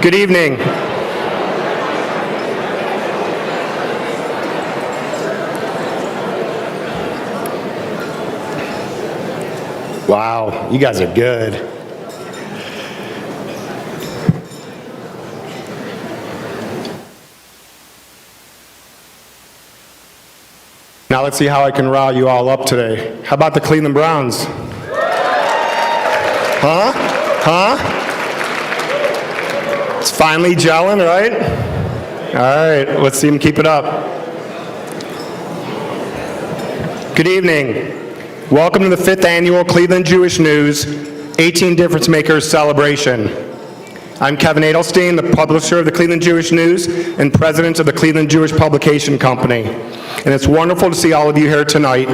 Good evening. Wow, you guys are good. Now let's see how I can rile you all up today. How about the Cleveland Browns? Huh? It's finally gelling, right? All right, let's see them keep it up. Good evening. Welcome to the 5th Annual Cleveland Jewish News 18 Difference Makers Celebration. I'm Kevin Adelstein, the publisher of the Cleveland Jewish News and president of the Cleveland Jewish Publication Company. And it's wonderful to see all of you here tonight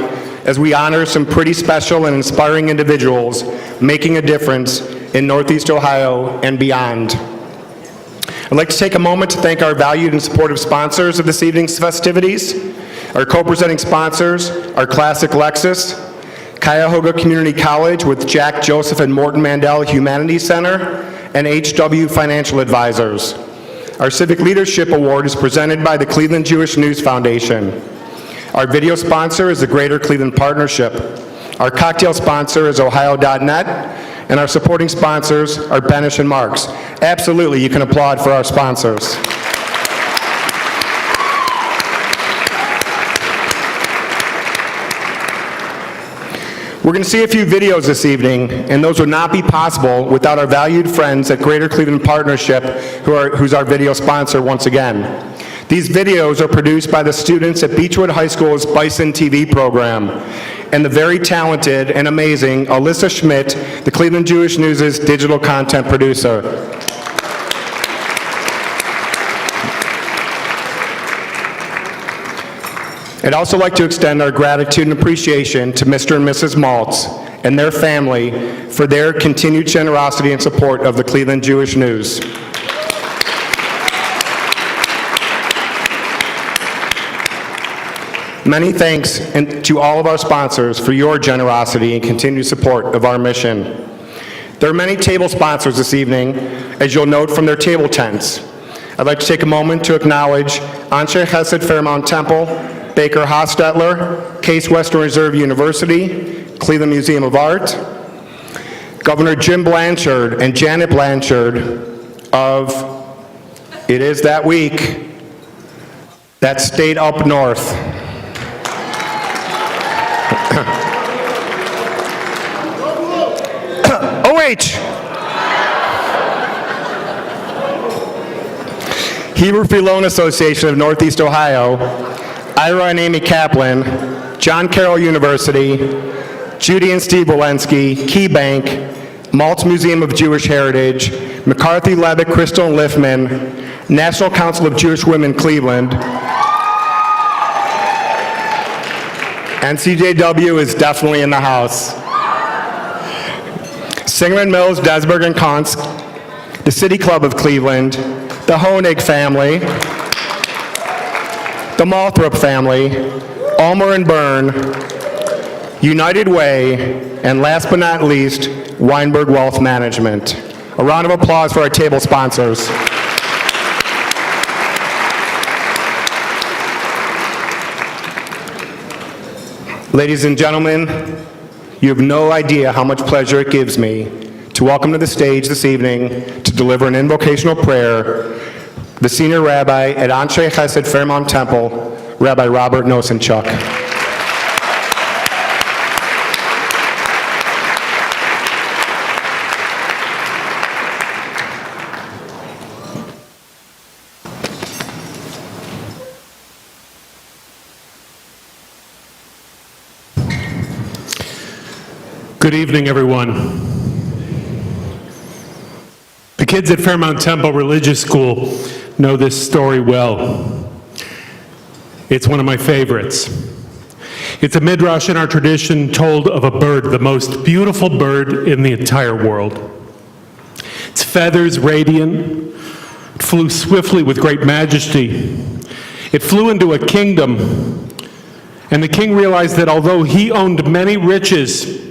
as we honor some pretty special and inspiring individuals making a difference in Northeast Ohio and beyond. I'd like to take a moment to thank our valued and supportive sponsors of this evening's festivities. Our co-presenting sponsors are Classic Lexus, Cuyahoga Community College with Jack Joseph and Morton Mandel Humanities Center, and HW Financial Advisors. Our Civic Leadership Award is presented by the Cleveland Jewish News Foundation. Our video sponsor is the Greater Cleveland Partnership. Our cocktail sponsor is Ohio.net, and our supporting sponsors are Benish and Marks. Absolutely, you can applaud for our sponsors. We're going to see a few videos this evening, and those would not be possible without our valued friends at Greater Cleveland Partnership, who's our video sponsor once again. These videos are produced by the students at Beechwood High School's Bison TV program, and the very talented and amazing Alyssa Schmidt, the Cleveland Jewish News' digital content producer. I'd also like to extend our gratitude and appreciation to Mr. and Mrs. Maltz and their family for their continued generosity and support of the Cleveland Jewish News. Many thanks to all of our sponsors for your generosity and continued support of our mission. There are many table sponsors this evening, as you'll note from their table tents. I'd like to take a moment to acknowledge Anshe Chesed Fairmount Temple, Baker Hostetler, Case Western Reserve University, Cleveland Museum of Art, Governor Jim Blanchard and Janet Blanchard of, it is that week, that state up north. OH! Hebrew Free Loan Association of Northeast Ohio, Ira and Amy Kaplan, John Carroll University, Judy and Steve Walensky, Key Bank, Maltz Museum of Jewish Heritage, McCarthy Levitt, Crystal and Liffman, National Council of Jewish Women Cleveland. NCJW is definitely in the house. Singer and Mills, Desberg and Konsk, the City Club of Cleveland, the Honig family, the Malthrop family, Ulmer and Byrne, United Way, and last but not least, Weinberg Wealth Management. A round of applause for our table sponsors. Ladies and gentlemen, you have no idea how much pleasure it gives me to welcome to the stage this evening to deliver an invocational prayer the senior rabbi at Anshe Chesed Fairmount Temple, Rabbi Robert Nosenchuk. Good evening, everyone. The kids at Fairmount Temple Religious School know this story well. It's one of my favorites. It's a midrash in our tradition told of a bird, the most beautiful bird in the entire world. Its feathers radiant, it flew swiftly with great majesty. It flew into a kingdom, and the king realized that although he owned many riches,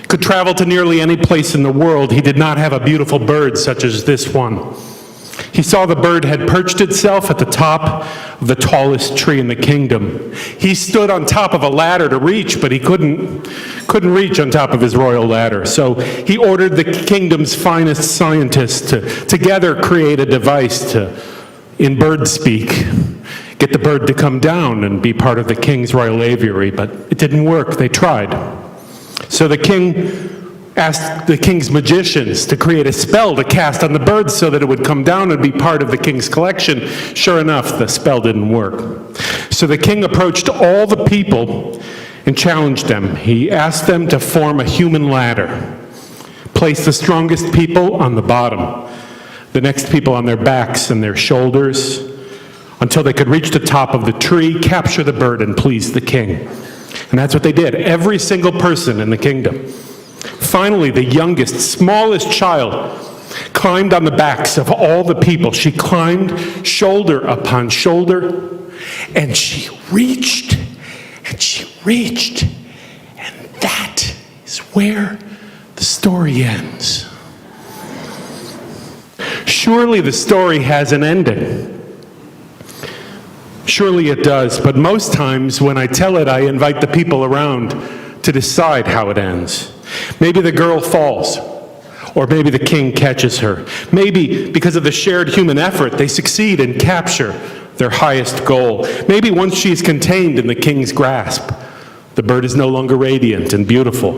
could travel to nearly any place in the world, he did not have a beautiful bird such as this one. He saw the bird had perched itself at the top of the tallest tree in the kingdom. He stood on top of a ladder to reach, but he couldn't reach on top of his royal ladder. So he ordered the kingdom's finest scientists to together create a device to, in bird speak, get the bird to come down and be part of the king's royal aviary, but it didn't work. They tried. So the king asked the king's magicians to create a spell to cast on the bird so that it would come down and be part of the king's collection. Sure enough, the spell didn't work. So the king approached all the people and challenged them. He asked them to form a human ladder, place the strongest people on the bottom, the next people on their backs and their shoulders, until they could reach the top of the tree, capture the bird, and please the king. And that's what they did, every single person in the kingdom. Finally, the youngest, smallest child climbed on the backs of all the people. She climbed shoulder upon shoulder, and she reached, and that is where the story ends. Surely the story has an ending. Surely it does, but most times when I tell it, I invite the people around to decide how it ends. Maybe the girl falls, or maybe the king catches her. Maybe because of the shared human effort, they succeed and capture their highest goal. Maybe once she is contained in the king's grasp, the bird is no longer radiant and beautiful.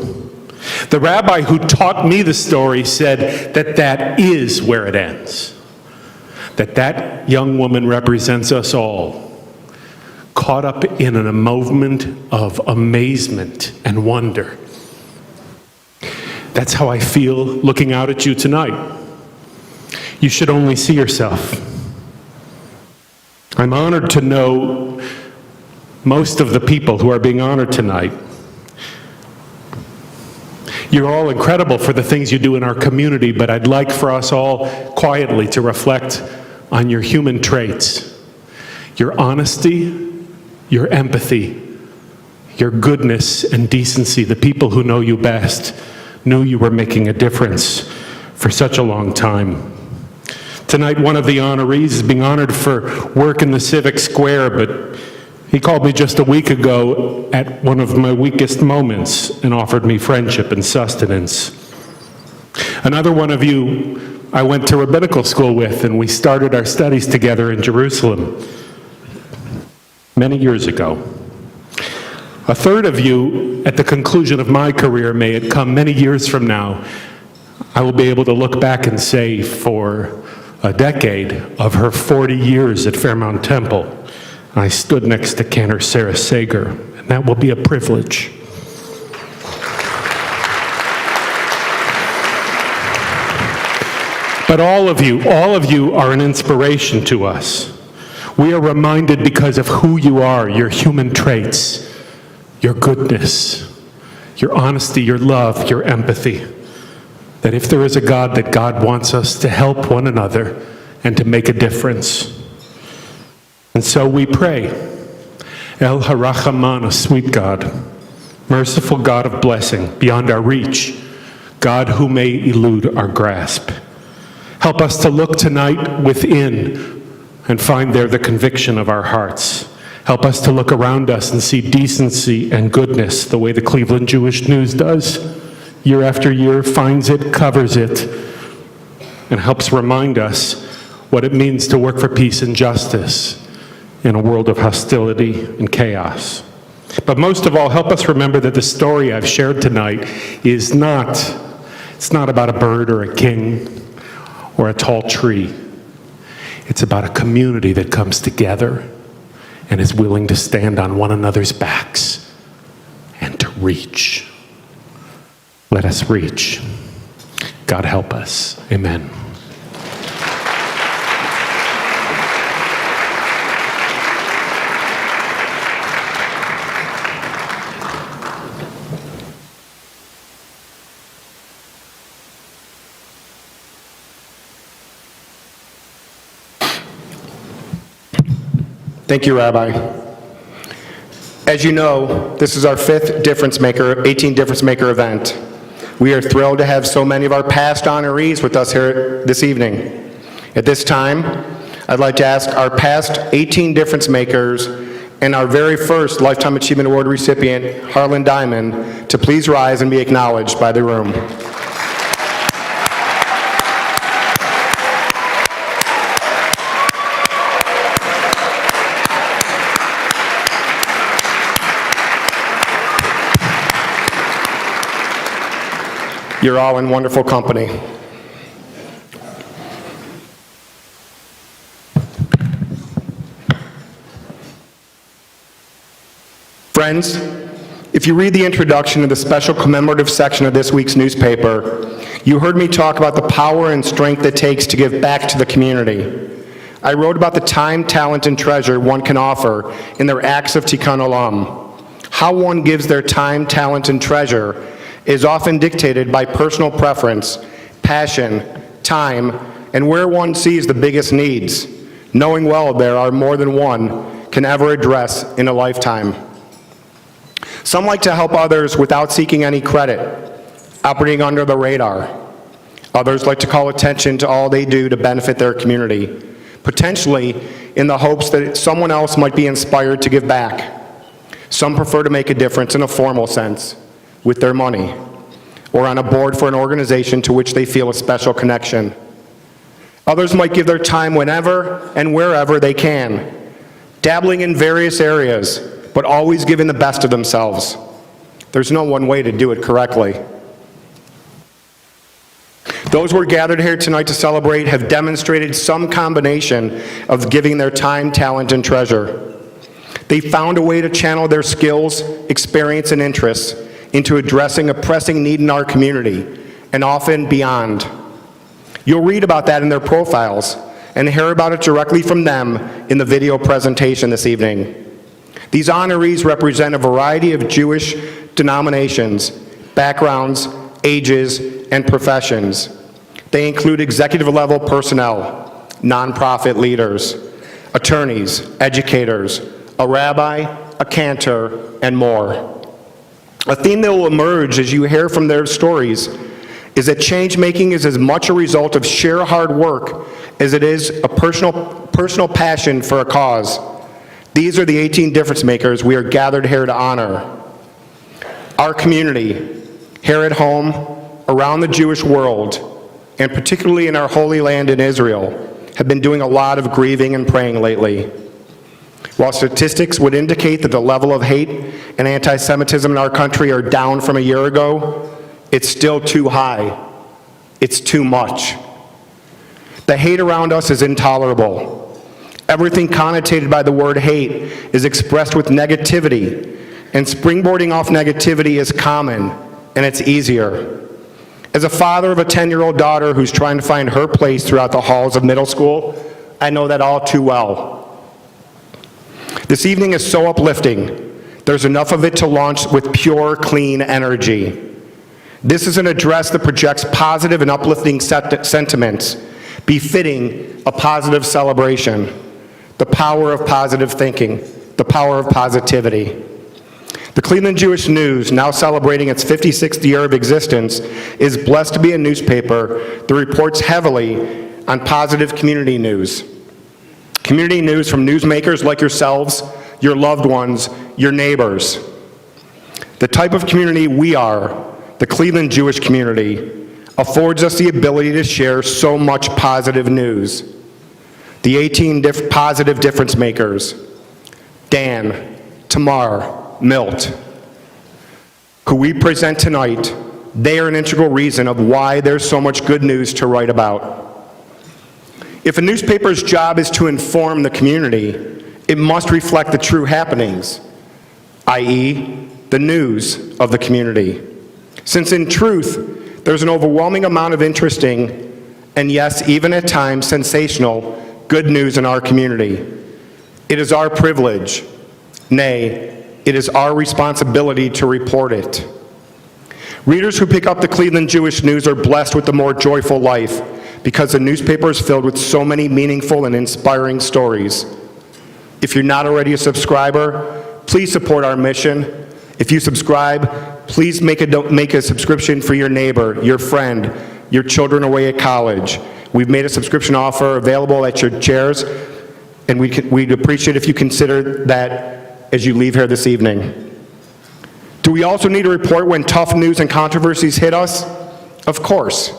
The rabbi who taught me the story said that that is where it ends. That young woman represents us all, caught up in a moment of amazement and wonder. That's how I feel looking out at you tonight. You should only see yourself. I'm honored to know most of the people who are being honored tonight. You're all incredible for the things you do in our community, but I'd like for us all quietly to reflect on your human traits, your honesty, your empathy, your goodness and decency. The people who know you best knew you were making a difference for such a long time. Tonight, one of the honorees is being honored for work in the civic square, but he called me just a week ago at one of my weakest moments and offered me friendship and sustenance. Another one of you I went to rabbinical school with, and we started our studies together in Jerusalem many years ago. A third of you, at the conclusion of my career, may it come many years from now, I will be able to look back and say, for a decade of her 40 years at Fairmount Temple, I stood next to Cantor Sarah Sager, and that will be a privilege. But all of you are an inspiration to us. We are reminded because of who you are, your human traits, your goodness, your honesty, your love, your empathy, that if there is a God, that God wants us to help one another and to make a difference. And so we pray, El Harachaman, a sweet God, merciful God of blessing, beyond our reach, God who may elude our grasp. Help us to look tonight within and find there the conviction of our hearts. Help us to look around us and see decency and goodness the way the Cleveland Jewish News does. Year after year, finds it, covers it, and helps remind us what it means to work for peace and justice in a world of hostility and chaos. But most of all, help us remember that the story I've shared tonight is it's not about a bird or a king or a tall tree. It's about a community that comes together and is willing to stand on one another's backs and to reach. Let us reach. God help us. Amen. Thank you, Rabbi. As you know, this is our 5th Difference Maker, 18 Difference Maker event. We are thrilled to have so many of our past honorees with us here this evening. At this time, I'd like to ask our past 18 difference makers and our very first Lifetime Achievement Award recipient, Harlan Diamond, to please rise and be acknowledged by the room. You're all in wonderful company. Friends, if you read the introduction to the special commemorative section of this week's newspaper, you heard me talk about the power and strength it takes to give back to the community. I wrote about the time, talent, and treasure one can offer in their acts of Tikkun Olam. How one gives their time, talent, and treasure is often dictated by personal preference, passion, time, and where one sees the biggest needs, knowing well there are more than one can ever address in a lifetime. Some like to help others without seeking any credit, operating under the radar. Others like to call attention to all they do to benefit their community, potentially in the hopes that someone else might be inspired to give back. Some prefer to make a difference in a formal sense, with their money, or on a board for an organization to which they feel a special connection. Others might give their time whenever and wherever they can, dabbling in various areas, but always giving the best of themselves. There's no one way to do it correctly. Those we're gathered here tonight to celebrate have demonstrated some combination of giving their time, talent, and treasure. They found a way to channel their skills, experience, and interests into addressing a pressing need in our community, and often beyond. You'll read about that in their profiles and hear about it directly from them in the video presentation this evening. These honorees represent a variety of Jewish denominations, backgrounds, ages, and professions. They include executive-level personnel, nonprofit leaders, attorneys, educators, a rabbi, a cantor, and more. A theme that will emerge as you hear from their stories is that change-making is as much a result of sheer hard work as it is a personal passion for a cause. These are the 18 difference makers we are gathered here to honor. Our community, here at home, around the Jewish world, and particularly in our Holy Land in Israel, have been doing a lot of grieving and praying lately. While statistics would indicate that the level of hate and anti-Semitism in our country are down from a year ago, it's still too high. It's too much. The hate around us is intolerable. Everything connotated by the word hate is expressed with negativity, and springboarding off negativity is common, and it's easier. As a father of a 10-year-old daughter who's trying to find her place throughout the halls of middle school, I know that all too well. This evening is so uplifting. There's enough of it to launch with pure, clean energy. This is an address that projects positive and uplifting sentiments, befitting a positive celebration. The power of positive thinking, the power of positivity. The Cleveland Jewish News, now celebrating its 56th year of existence, is blessed to be a newspaper that reports heavily on positive community news. Community news from newsmakers like yourselves, your loved ones, your neighbors. The type of community we are, the Cleveland Jewish community, affords us the ability to share so much positive news. The 18 positive difference makers, Dan, Tamar, Milt, who we present tonight, they are an integral reason of why there's so much good news to write about. If a newspaper's job is to inform the community, it must reflect the true happenings, i.e., the news of the community. Since in truth, there's an overwhelming amount of interesting, and yes, even at times sensational, good news in our community. It is our privilege, nay, it is our responsibility to report it. Readers who pick up the Cleveland Jewish News are blessed with a more joyful life because the newspaper is filled with so many meaningful and inspiring stories. If you're not already a subscriber, please support our mission. If you subscribe, please make a subscription for your neighbor, your friend, your children away at college, We've made a subscription offer available at your chairs, and we'd appreciate if you consider that as you leave here this evening. Do we also need to report when tough news and controversies hit us? Of course.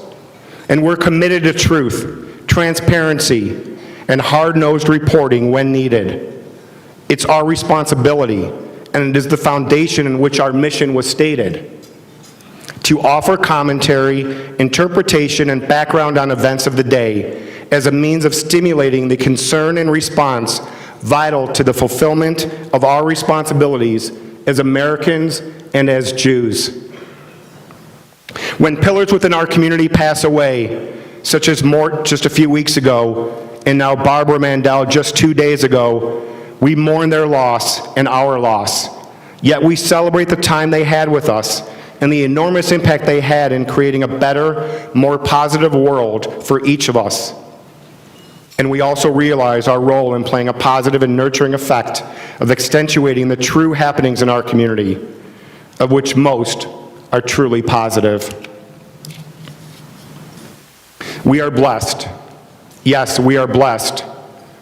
And we're committed to truth, transparency, and hard-nosed reporting when needed. It's our responsibility, and it is the foundation in which our mission was stated: to offer commentary, interpretation, and background on events of the day as a means of stimulating the concern and response vital to the fulfillment of our responsibilities as Americans and as Jews. When pillars within our community pass away, such as Mort just a few weeks ago, and now Barbara Mandel just 2 days ago, we mourn their loss and our loss. Yet we celebrate the time they had with us and the enormous impact they had in creating a better, more positive world for each of us. And we also realize our role in playing a positive and nurturing effect of accentuating the true happenings in our community, of which most are truly positive. We are blessed. Yes, we are blessed.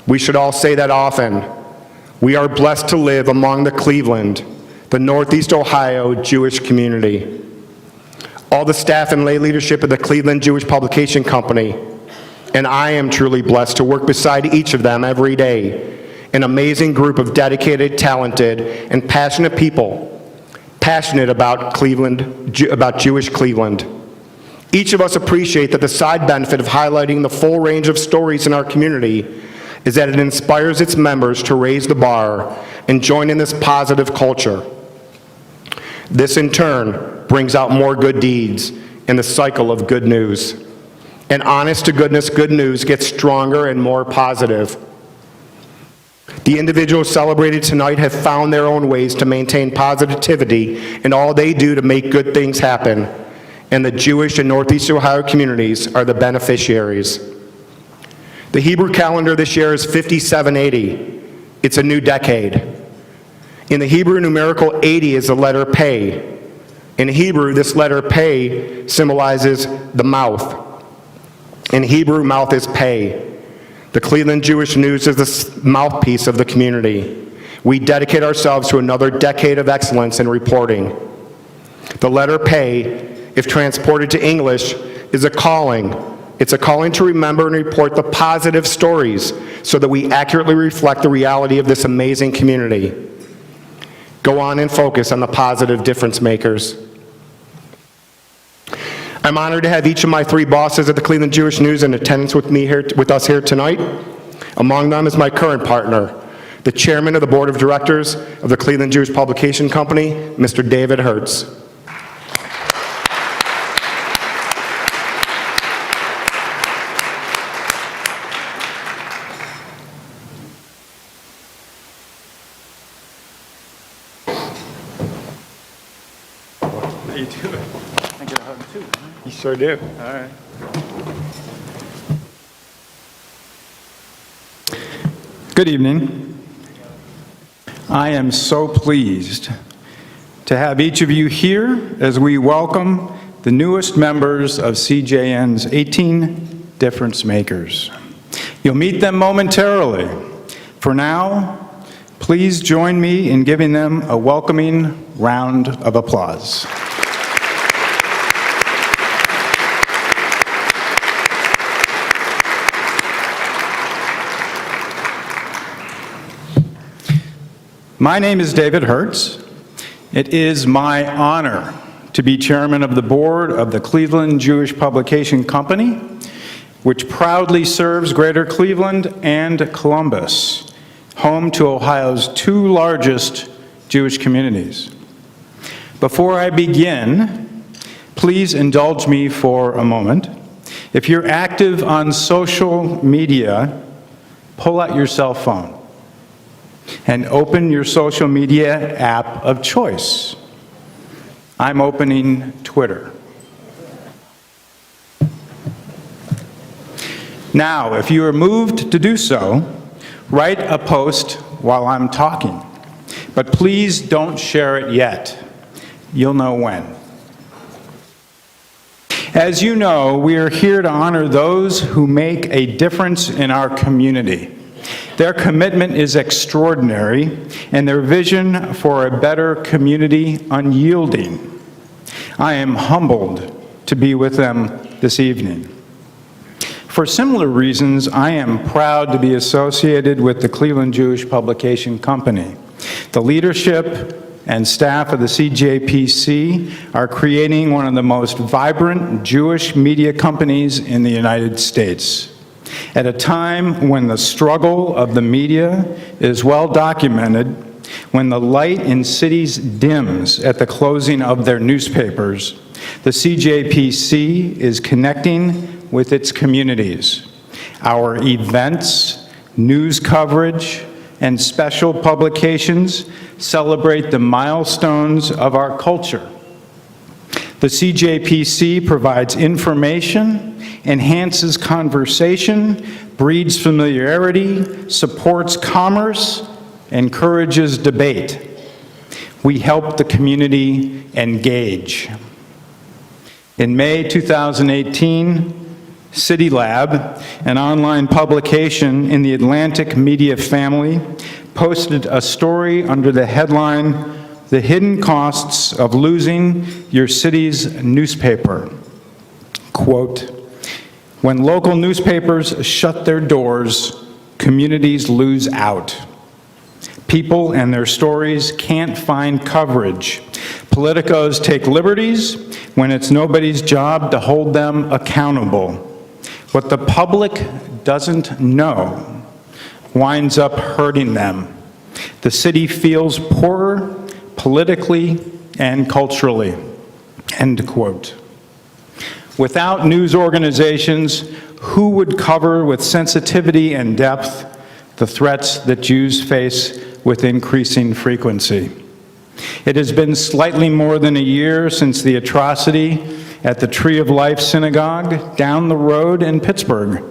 We should all say that often. We are blessed to live among the Cleveland, the Northeast Ohio Jewish community. All the staff and lay leadership of the Cleveland Jewish Publication Company, and I am truly blessed to work beside each of them every day, an amazing group of dedicated, talented, and passionate people, passionate about Cleveland, about Jewish Cleveland. Each of us appreciate that the side benefit of highlighting the full range of stories in our community is that it inspires its members to raise the bar and join in this positive culture. This, in turn, brings out more good deeds and the cycle of good news. And honest-to-goodness good news gets stronger and more positive. The individuals celebrated tonight have found their own ways to maintain positivity in all they do to make good things happen, and the Jewish and Northeast Ohio communities are the beneficiaries. The Hebrew calendar this year is 5780. It's a new decade. In the Hebrew numerical 80 is the letter Pei. In Hebrew, this letter Pei symbolizes the mouth. In Hebrew, mouth is Pei. The Cleveland Jewish News is the mouthpiece of the community. We dedicate ourselves to another decade of excellence in reporting. The letter Pei, if transported to English, is a calling. It's a calling to remember and report the positive stories so that we accurately reflect the reality of this amazing community. Go on and focus on the positive difference makers. I'm honored to have each of my three bosses at the Cleveland Jewish News in attendance with us here tonight. Among them is my current partner, the chairman of the board of directors of the Cleveland Jewish Publication Company, Mr. David Hertz. How you doing? I get a hug too. You sure do. All right. Good evening. I am so pleased to have each of you here as we welcome the newest members of CJN's 18 Difference Makers. You'll meet them momentarily. For now, please join me in giving them a welcoming round of applause. My name is David Hertz. It is my honor to be chairman of the board of the Cleveland Jewish Publication Company, which proudly serves Greater Cleveland and Columbus, home to Ohio's two largest Jewish communities. Before I begin, please indulge me for a moment. If you're active on social media, pull out your cell phone and open your social media app of choice. I'm opening Twitter. Now, if you are moved to do so, write a post while I'm talking, but please don't share it yet. You'll know when. As you know, we are here to honor those who make a difference in our community. Their commitment is extraordinary, and their vision for a better community unyielding. I am humbled to be with them this evening. For similar reasons, I am proud to be associated with the Cleveland Jewish Publication Company. The leadership and staff of the CJPC are creating one of the most vibrant Jewish media companies in the United States. At a time when the struggle of the media is well documented, when the light in cities dims at the closing of their newspapers, the CJPC is connecting with its communities. Our events, news coverage, and special publications celebrate the milestones of our culture. The CJPC provides information, enhances conversation, breeds familiarity, supports commerce, encourages debate. We help the community engage. In May 2018, City Lab, an online publication in the Atlantic media family, posted a story under the headline, "The Hidden Costs of Losing Your City's Newspaper." Quote, "When local newspapers shut their doors, communities lose out. People and their stories can't find coverage. Politicos take liberties when it's nobody's job to hold them accountable. What the public doesn't know winds up hurting them. The city feels poorer politically and culturally." End quote. Without news organizations, who would cover with sensitivity and depth the threats that Jews face with increasing frequency? It has been slightly more than a year since the atrocity at the Tree of Life Synagogue down the road in Pittsburgh.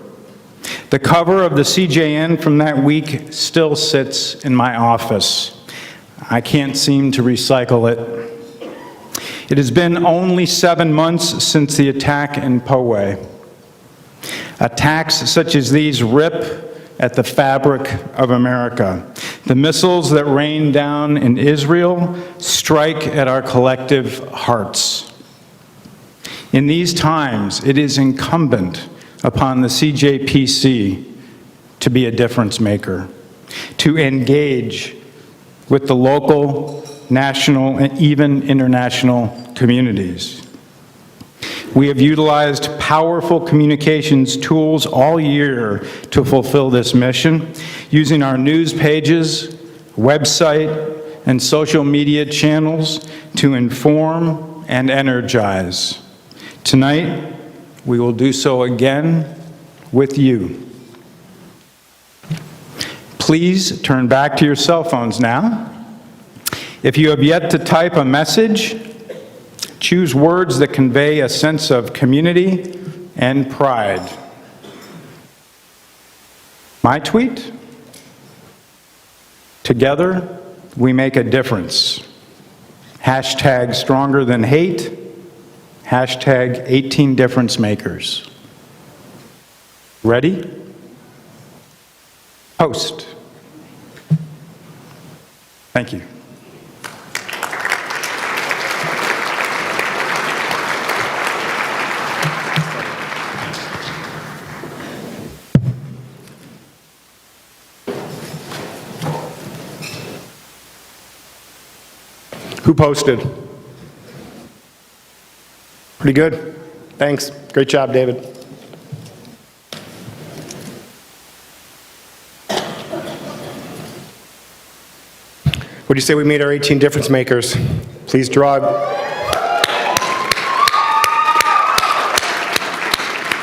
The cover of the CJN from that week still sits in my office. I can't seem to recycle it. It has been only 7 months since the attack in Poway. Attacks such as these rip at the fabric of America. The missiles that rain down in Israel strike at our collective hearts. In these times, it is incumbent upon the CJPC to be a difference maker, to engage with the local, national, and even international communities. We have utilized powerful communications tools all year to fulfill this mission, using our news pages, website, and social media channels to inform and energize. Tonight, we will do so again with you. Please turn back to your cell phones now. If you have yet to type a message, choose words that convey a sense of community and pride. My tweet? Together, we make a difference. Hashtag stronger than hate. Hashtag 18 difference makers. Ready? Post. Thank you. Who posted? Pretty good. Thanks. Great job, David. Would you say we made our 18 difference makers? Please draw.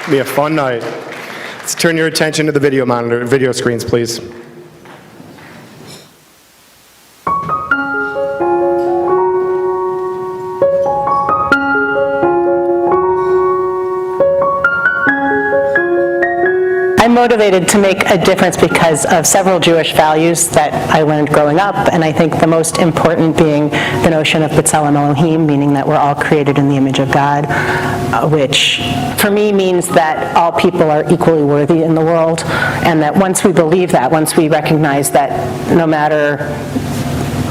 Be a fun night. Let's turn your attention to the video screens, please. I'm motivated to make a difference because of several Jewish values that I learned growing up, and I think the most important being the notion of B'Tselem Elohim, meaning that we're all created in the image of God, which for me means that all people are equally worthy in the world, and that once we believe that, once we recognize that no matter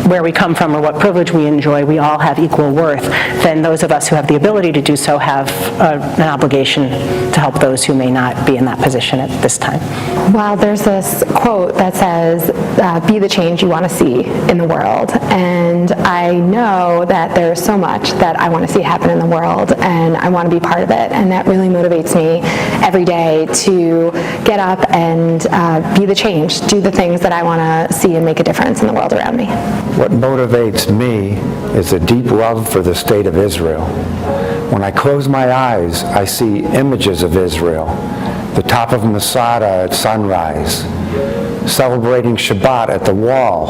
where we come from or what privilege we enjoy, we all have equal worth, then those of us who have the ability to do so have an obligation to help those who may not be in that position at this time. Well, there's this quote that says, be the change you want to see in the world. And I know that there's so much that I want to see happen in the world, and I want to be part of it. And that really motivates me every day to get up and be the change, do the things that I want to see and make a difference in the world around me. What motivates me is a deep love for the state of Israel. When I close my eyes, I see images of Israel, the top of Masada at sunrise, celebrating Shabbat at the Wall,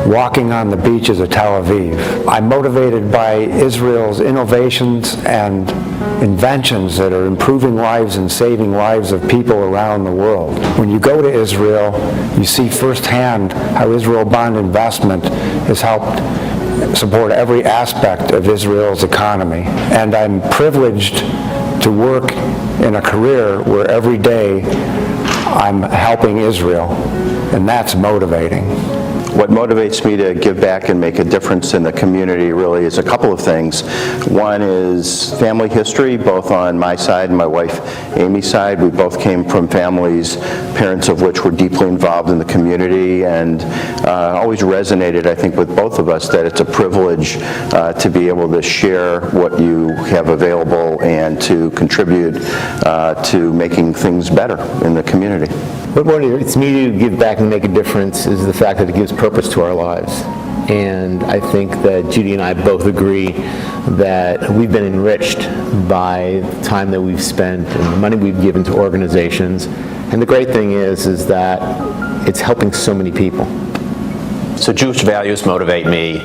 walking on the beaches of Tel Aviv. I'm motivated by Israel's innovations and inventions that are improving lives and saving lives of people around the world. When you go to Israel, you see firsthand how Israel Bond Investment has helped support every aspect of Israel's economy. And I'm privileged to work in a career where every day I'm helping Israel, and that's motivating. What motivates me to give back and make a difference in the community really is a couple of things. One is family history, both on my side and my wife Amy's side. We both came from families, parents of which were deeply involved in the community, and always resonated, I think, with both of us that it's a privilege to be able to share what you have available and to contribute to making things better in the community. What motivates me to give back and make a difference is the fact that it gives purpose to our lives. And I think that Judy and I both agree that we've been enriched by the time that we've spent and the money we've given to organizations. And the great thing is that it's helping so many people. So Jewish values motivate me,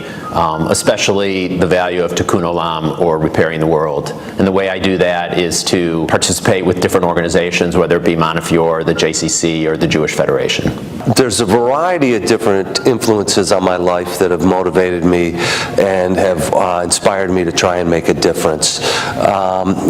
especially the value of tikkun olam, or repairing the world. And the way I do that is to participate with different organizations, whether it be Montefiore, the JCC, or the Jewish Federation. There's a variety of different influences on my life that have motivated me and have inspired me to try and make a difference.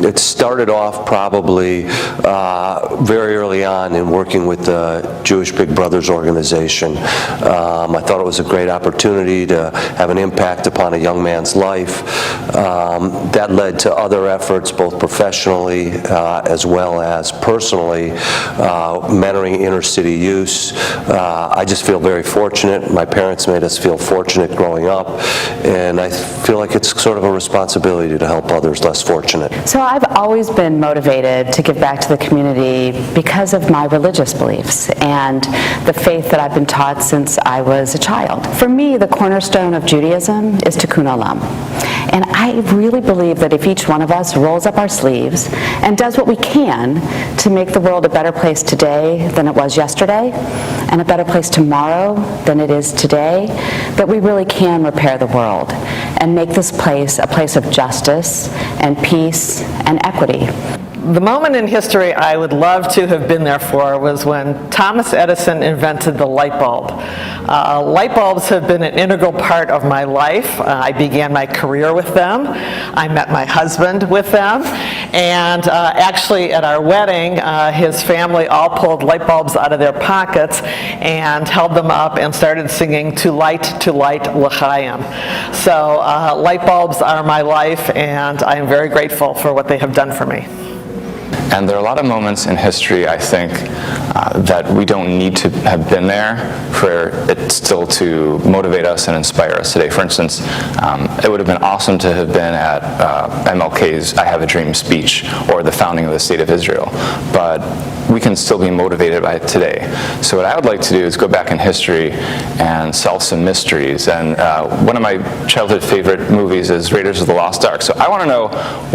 It started off probably very early on in working with the Jewish Big Brothers organization. I thought it was a great opportunity to have an impact upon a young man's life. That led to other efforts, both professionally as well as personally, mentoring inner city youth. I just feel very fortunate. My parents made us feel fortunate growing up, and I feel like it's sort of a responsibility to help others less fortunate. So I've always been motivated to give back to the community because of my religious beliefs and the faith that I've been taught since I was a child. For me, the cornerstone of Judaism is tikkun olam. And I really believe that if each one of us rolls up our sleeves and does what we can to make the world a better place today than it was yesterday, and a better place tomorrow than it is today, that we really can repair the world and make this place a place of justice and peace and equity. The moment in history I would love to have been there for was when Thomas Edison invented the light bulb. Light bulbs have been an integral part of my life. I began my career with them. I met my husband with them. And actually at our wedding, his family all pulled light bulbs out of their pockets and held them up and started singing To Light, L'chaim. So light bulbs are my life, and I am very grateful for what they have done for me. And there are a lot of moments in history, I think, that we don't need to have been there for it still to motivate us and inspire us today. For instance, it would have been awesome to have been at MLK's I Have a Dream speech or the founding of the State of Israel, but we can still be motivated by it today. So what I would like to do is go back in history and solve some mysteries. And one of my childhood favorite movies is Raiders of the Lost Ark. So I want to know,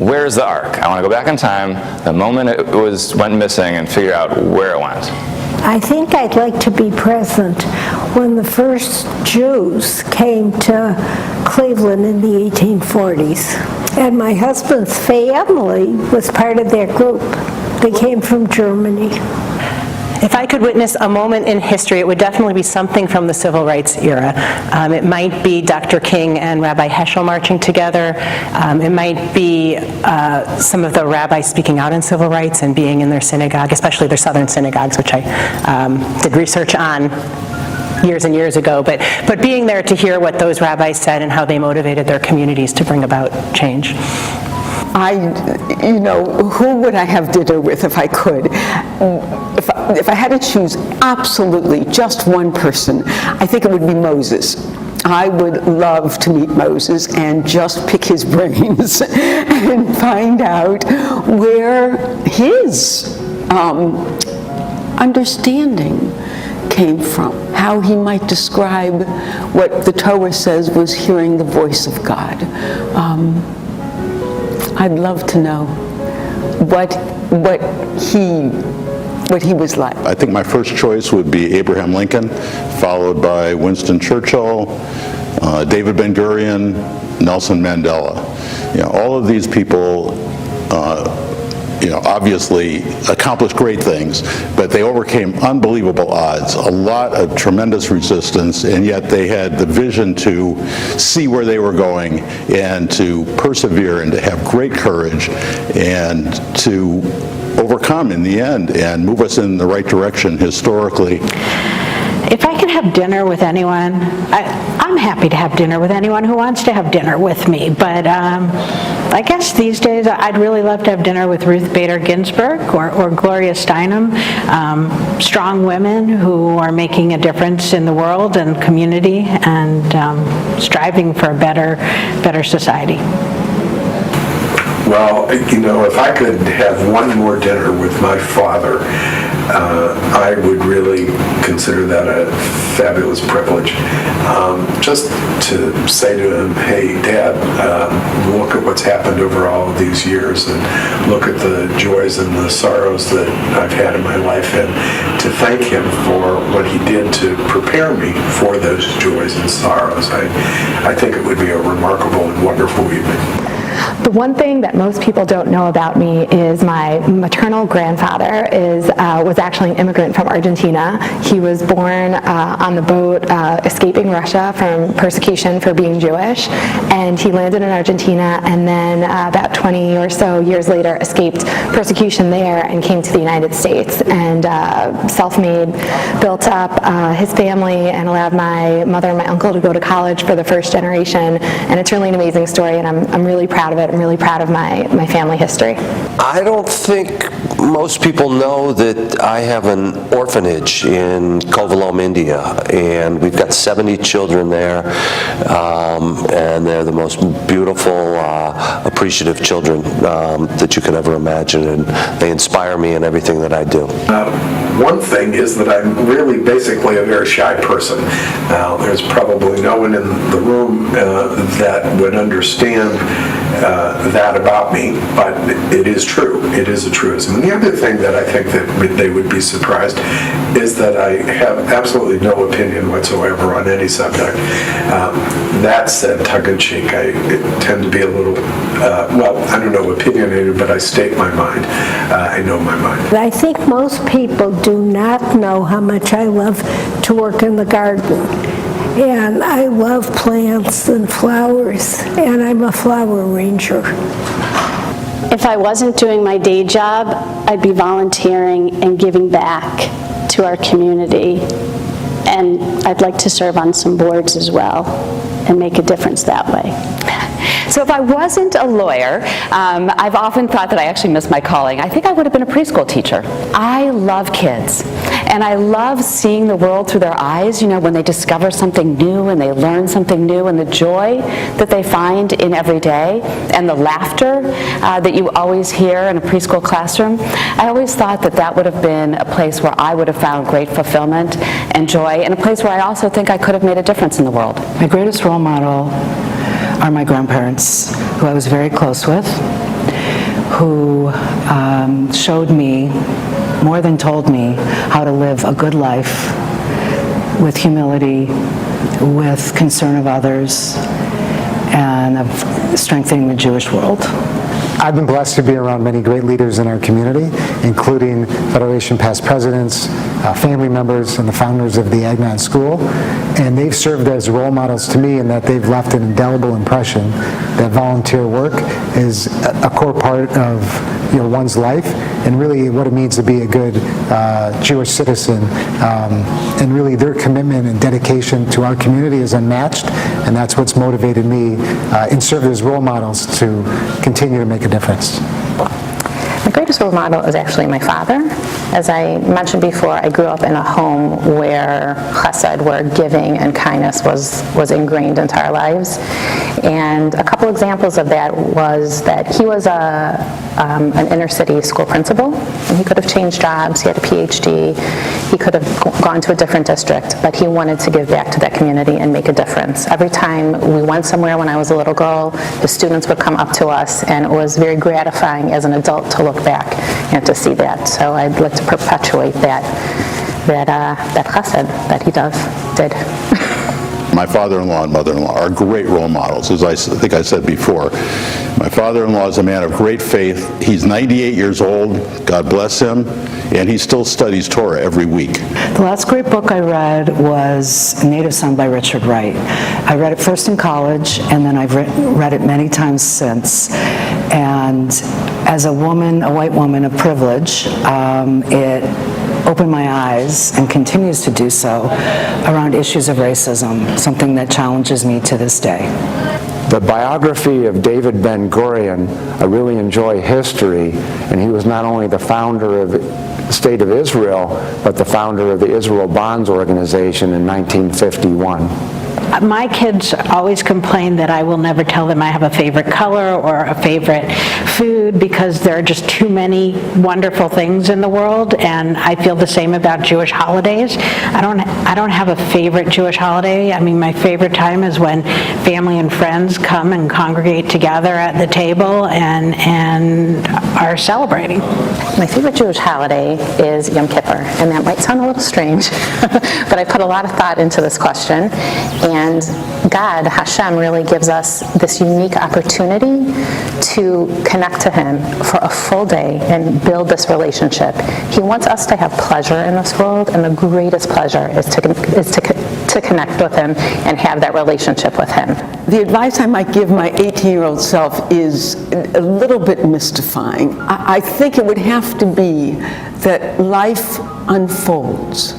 where's the Ark? I want to go back in time, the moment it went missing, and figure out where it went. I think I'd like to be present when the first Jews came to Cleveland in the 1840s. And my husband's family was part of that group. They came from Germany. If I could witness a moment in history, it would definitely be something from the civil rights era. It might be Dr. King and Rabbi Heschel marching together. It might be some of the rabbis speaking out in civil rights and being in their synagogue, especially their southern synagogues, which I did research on years and years ago, but being there to hear what those rabbis said and how they motivated their communities to bring about change. Who would I have dinner with if I could? If I had to choose absolutely just one person, I think it would be Moses. I would love to meet Moses and just pick his brains and find out where his understanding came from, how he might describe what the Torah says was hearing the voice of God. I'd love to know what he was like. I think my first choice would be Abraham Lincoln, followed by Winston Churchill, David Ben-Gurion, Nelson Mandela. All of these people obviously accomplished great things, but they overcame unbelievable odds, a lot of tremendous resistance, and yet they had the vision to see where they were going and to persevere and to have great courage and to overcome in the end and move us in the right direction historically. If I could have dinner with anyone, I'm happy to have dinner with anyone who wants to have dinner with me, but I guess these days I'd really love to have dinner with Ruth Bader Ginsburg or Gloria Steinem, strong women who are making a difference in the world and community and striving for a better society. Well, if I could have one more dinner with my father, I would really consider that a fabulous privilege. Just to say to him, hey, Dad, look at what's happened over all of these years and look at the joys and the sorrows that I've had in my life, and to thank him for what he did to prepare me for those joys and sorrows. I think it would be a remarkable and wonderful evening. The one thing that most people don't know about me is my maternal grandfather was actually an immigrant from Argentina. He was born on the boat escaping Russia from persecution for being Jewish, and he landed in Argentina, and then about 20 or so years later escaped persecution there and came to the United States and self-made, built up his family and allowed my mother and my uncle to go to college for the first generation, and it's really an amazing story, and I'm really proud of it. I'm really proud of my family history. I don't think most people know that I have an orphanage in Kovalam, India, and we've got 70 children there, and they're the most beautiful, appreciative children that you could ever imagine, and they inspire me in everything that I do. One thing is that I'm really basically a very shy person. There's probably no one in the room that would understand that about me, but it is true. It is a truism. And the other thing that I think that they would be surprised is that I have absolutely no opinion whatsoever on any subject. That said, tongue-in-cheek, I tend to be a little, I don't know opinionated, but I state my mind. I know my mind. I think most people do not know how much I love to work in the garden. And I love plants and flowers, and I'm a flower ranger. If I wasn't doing my day job, I'd be volunteering and giving back to our community. And I'd like to serve on some boards as well and make a difference that way. So if I wasn't a lawyer, I've often thought that I actually missed my calling. I think I would have been a preschool teacher. I love kids, and I love seeing the world through their eyes, when they discover something new and they learn something new, and the joy that they find in every day, and the laughter that you always hear in a preschool classroom. I always thought that that would have been a place where I would have found great fulfillment and joy, and a place where I also think I could have made a difference in the world. My greatest role model are my grandparents, who I was very close with, who showed me, more than told me, how to live a good life with humility, with concern of others, and of strengthening the Jewish world. I've been blessed to be around many great leaders in our community, including Federation past presidents, family members and the founders of the Agnon School, and they've served as role models to me in that they've left an indelible impression that volunteer work is a core part of one's life and really what it means to be a good Jewish citizen. And really their commitment and dedication to our community is unmatched, and that's what's motivated me and served as role models to continue to make a difference. My greatest role model is actually my father. As I mentioned before, I grew up in a home where chesed, where giving and kindness was ingrained into our lives. And a couple examples of that was that he was an inner city school principal, and he could have changed jobs, he had a PhD, he could have gone to a different district, but he wanted to give back to that community and make a difference. Every time we went somewhere when I was a little girl, the students would come up to us, and it was very gratifying as an adult to look back and to see that. So I'd like to perpetuate that chesed that he did. My father-in-law and mother-in-law are great role models, as I think I said before. My father-in-law is a man of great faith. He's 98 years old, God bless him, and he still studies Torah every week. The last great book I read was Native Son by Richard Wright. I read it first in college, and then I've read it many times since. And as a woman, a white woman of privilege, it opened my eyes and continues to do so around issues of racism, something that challenges me to this day. The biography of David Ben-Gurion, I really enjoy history, and he was not only the founder of the State of Israel, but the founder of the Israel Bonds Organization in 1951. My kids always complain that I will never tell them I have a favorite color or a favorite food because there are just too many wonderful things in the world, and I feel the same about Jewish holidays. I don't have a favorite Jewish holiday. I mean, my favorite time is when family and friends come and congregate together at the table and are celebrating. My favorite Jewish holiday is Yom Kippur, and that might sound a little strange, but I put a lot of thought into this question, and God, Hashem, really gives us this unique opportunity to connect to Him for a full day and build this relationship. He wants us to have pleasure in this world, and the greatest pleasure is to connect with Him and have that relationship with Him. The advice I might give my 18-year-old self is a little bit mystifying. I think it would have to be that life unfolds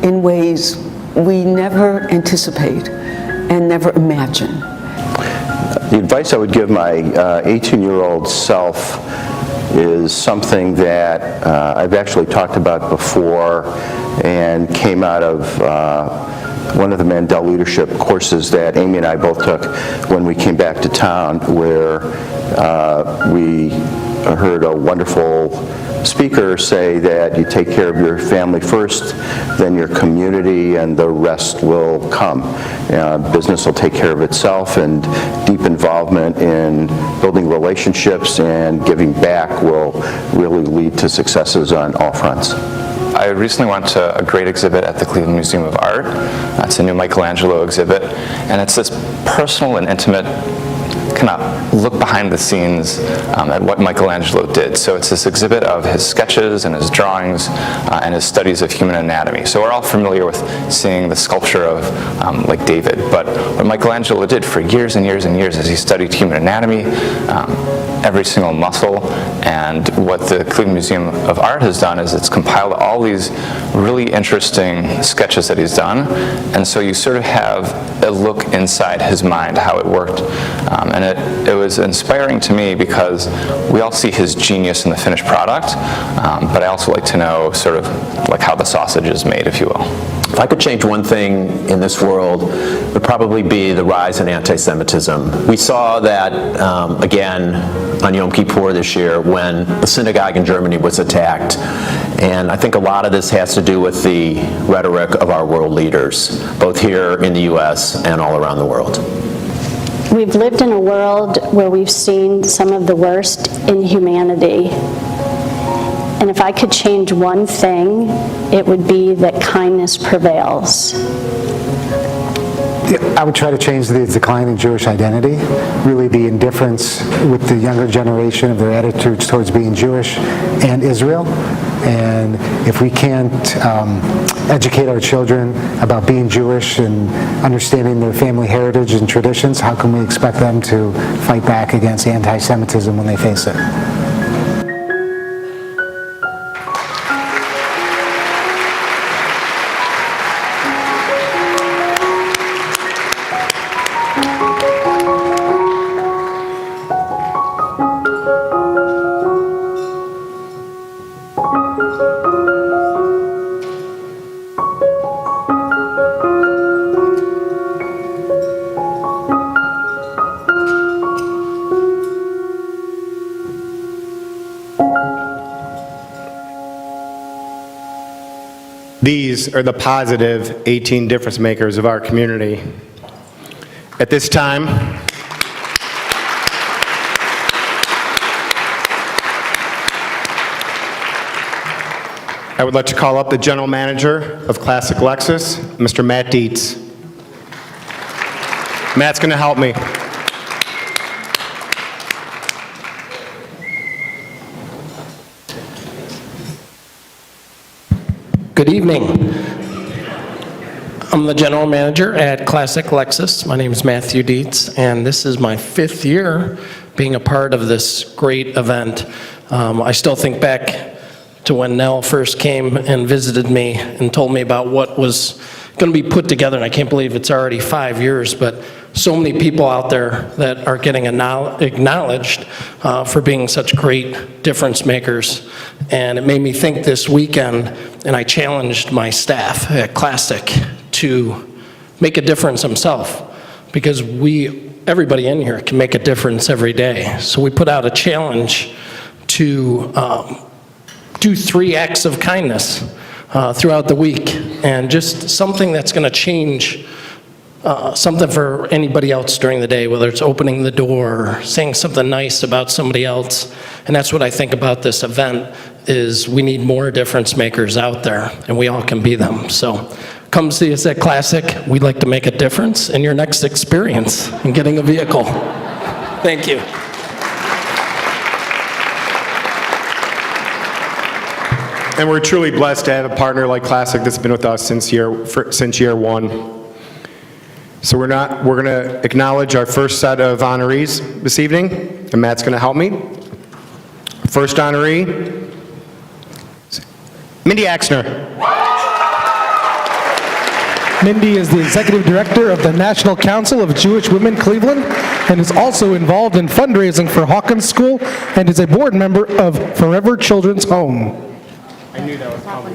in ways we never anticipate and never imagine. The advice I would give my 18-year-old self is something that I've actually talked about before and came out of one of the Mandel leadership courses that Amy and I both took when we came back to town, where we heard a wonderful speaker say that you take care of your family first, then your community, and the rest will come. Business will take care of itself, and deep involvement in building relationships and giving back will really lead to successes on all fronts. I recently went to a great exhibit at the Cleveland Museum of Art. It's a new Michelangelo exhibit, and it's this personal and intimate kind of look behind the scenes at what Michelangelo did. So it's this exhibit of his sketches and his drawings and his studies of human anatomy. So we're all familiar with seeing the sculpture of like David, but what Michelangelo did for years and years and years is he studied human anatomy, every single muscle, and what the Cleveland Museum of Art has done is it's compiled all these really interesting sketches that he's done, and so you sort of have a look inside his mind, how it worked, and it was inspiring to me because we all see his genius in the finished product, but I also like to know sort of like how the sausage is made, if you will. If I could change one thing in this world, it would probably be the rise in anti-Semitism. We saw that again on Yom Kippur this year when the synagogue in Germany was attacked. And I think a lot of this has to do with the rhetoric of our world leaders, both here in the U.S. and all around the world. We've lived in a world where we've seen some of the worst in humanity. And if I could change one thing, it would be that kindness prevails. I would try to change the decline in Jewish identity, really the indifference with the younger generation of their attitudes towards being Jewish and Israel. And if we can't educate our children about being Jewish and understanding their family heritage and traditions, how can we expect them to fight back against anti-Semitism when they face it? These are the positive 18 difference makers of our community. At this time, I would like to call up the General Manager of Classic Lexus, Mr. Matt Dietz. Matt's going to help me. Good evening. I'm the general manager at Classic Lexus. My name is Matthew Dietz, and this is my 5th year being a part of this great event. I still think back to when Nell first came and visited me and told me about what was going to be put together, and I can't believe it's already 5 years, but so many people out there that are getting acknowledged for being such great difference makers. And it made me think this weekend, and I challenged my staff at Classic to make a difference themselves, because everybody in here can make a difference every day. So we put out a challenge to do 3 acts of kindness throughout the week, and just something that's going to change something for anybody else during the day, whether it's opening the door or saying something nice about somebody else. And that's what I think about this event, is we need more difference makers out there, and we all can be them. So come see us at Classic. We'd like to make a difference in your next experience in getting a vehicle. Thank you. And we're truly blessed to have a partner like Classic that's been with us since year 1. So we're going to acknowledge our first set of honorees this evening, and Matt's going to help me. First honoree, Mindy Axner. Mindy is the Executive Director of the National Council of Jewish Women Cleveland and is also involved in fundraising for Hawkins School and is a board member of Forever Children's Home. I knew that was coming.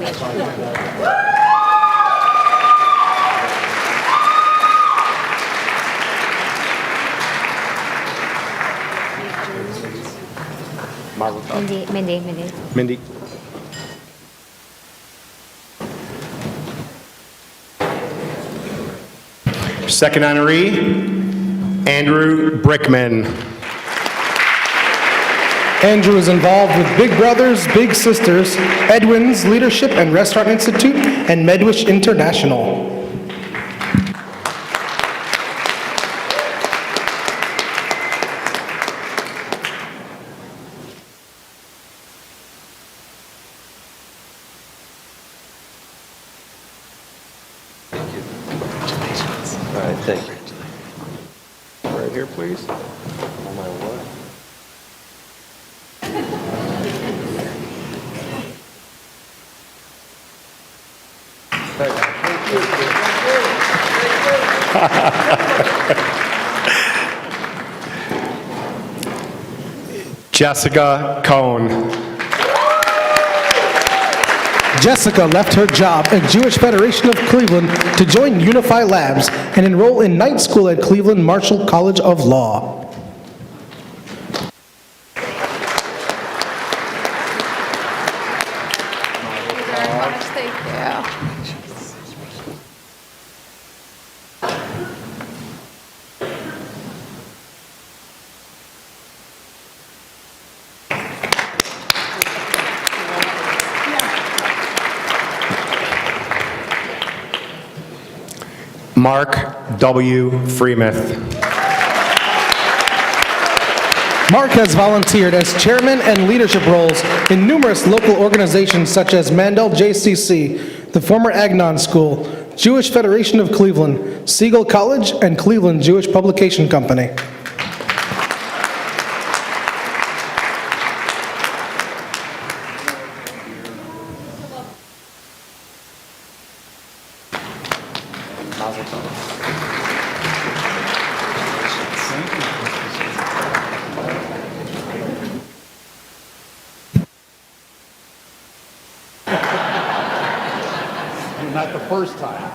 Mindy. Second honoree, Andrew Brickman. Andrew is involved with Big Brothers Big Sisters, Edwin's Leadership and Restaurant Institute, and Medwish International. All right, thank you. Right here, please. Oh, my word. Jessica Cohn. Jessica left her job at Jewish Federation of Cleveland to join Unify Labs and enroll in night school at Cleveland Marshall College of Law. Mark W. Freemuth. Mark has volunteered as chairman and leadership roles in numerous local organizations such as Mandel JCC, the former Agnon School, Jewish Federation of Cleveland, Siegel College, and Cleveland Jewish Publication Company. Not the first time.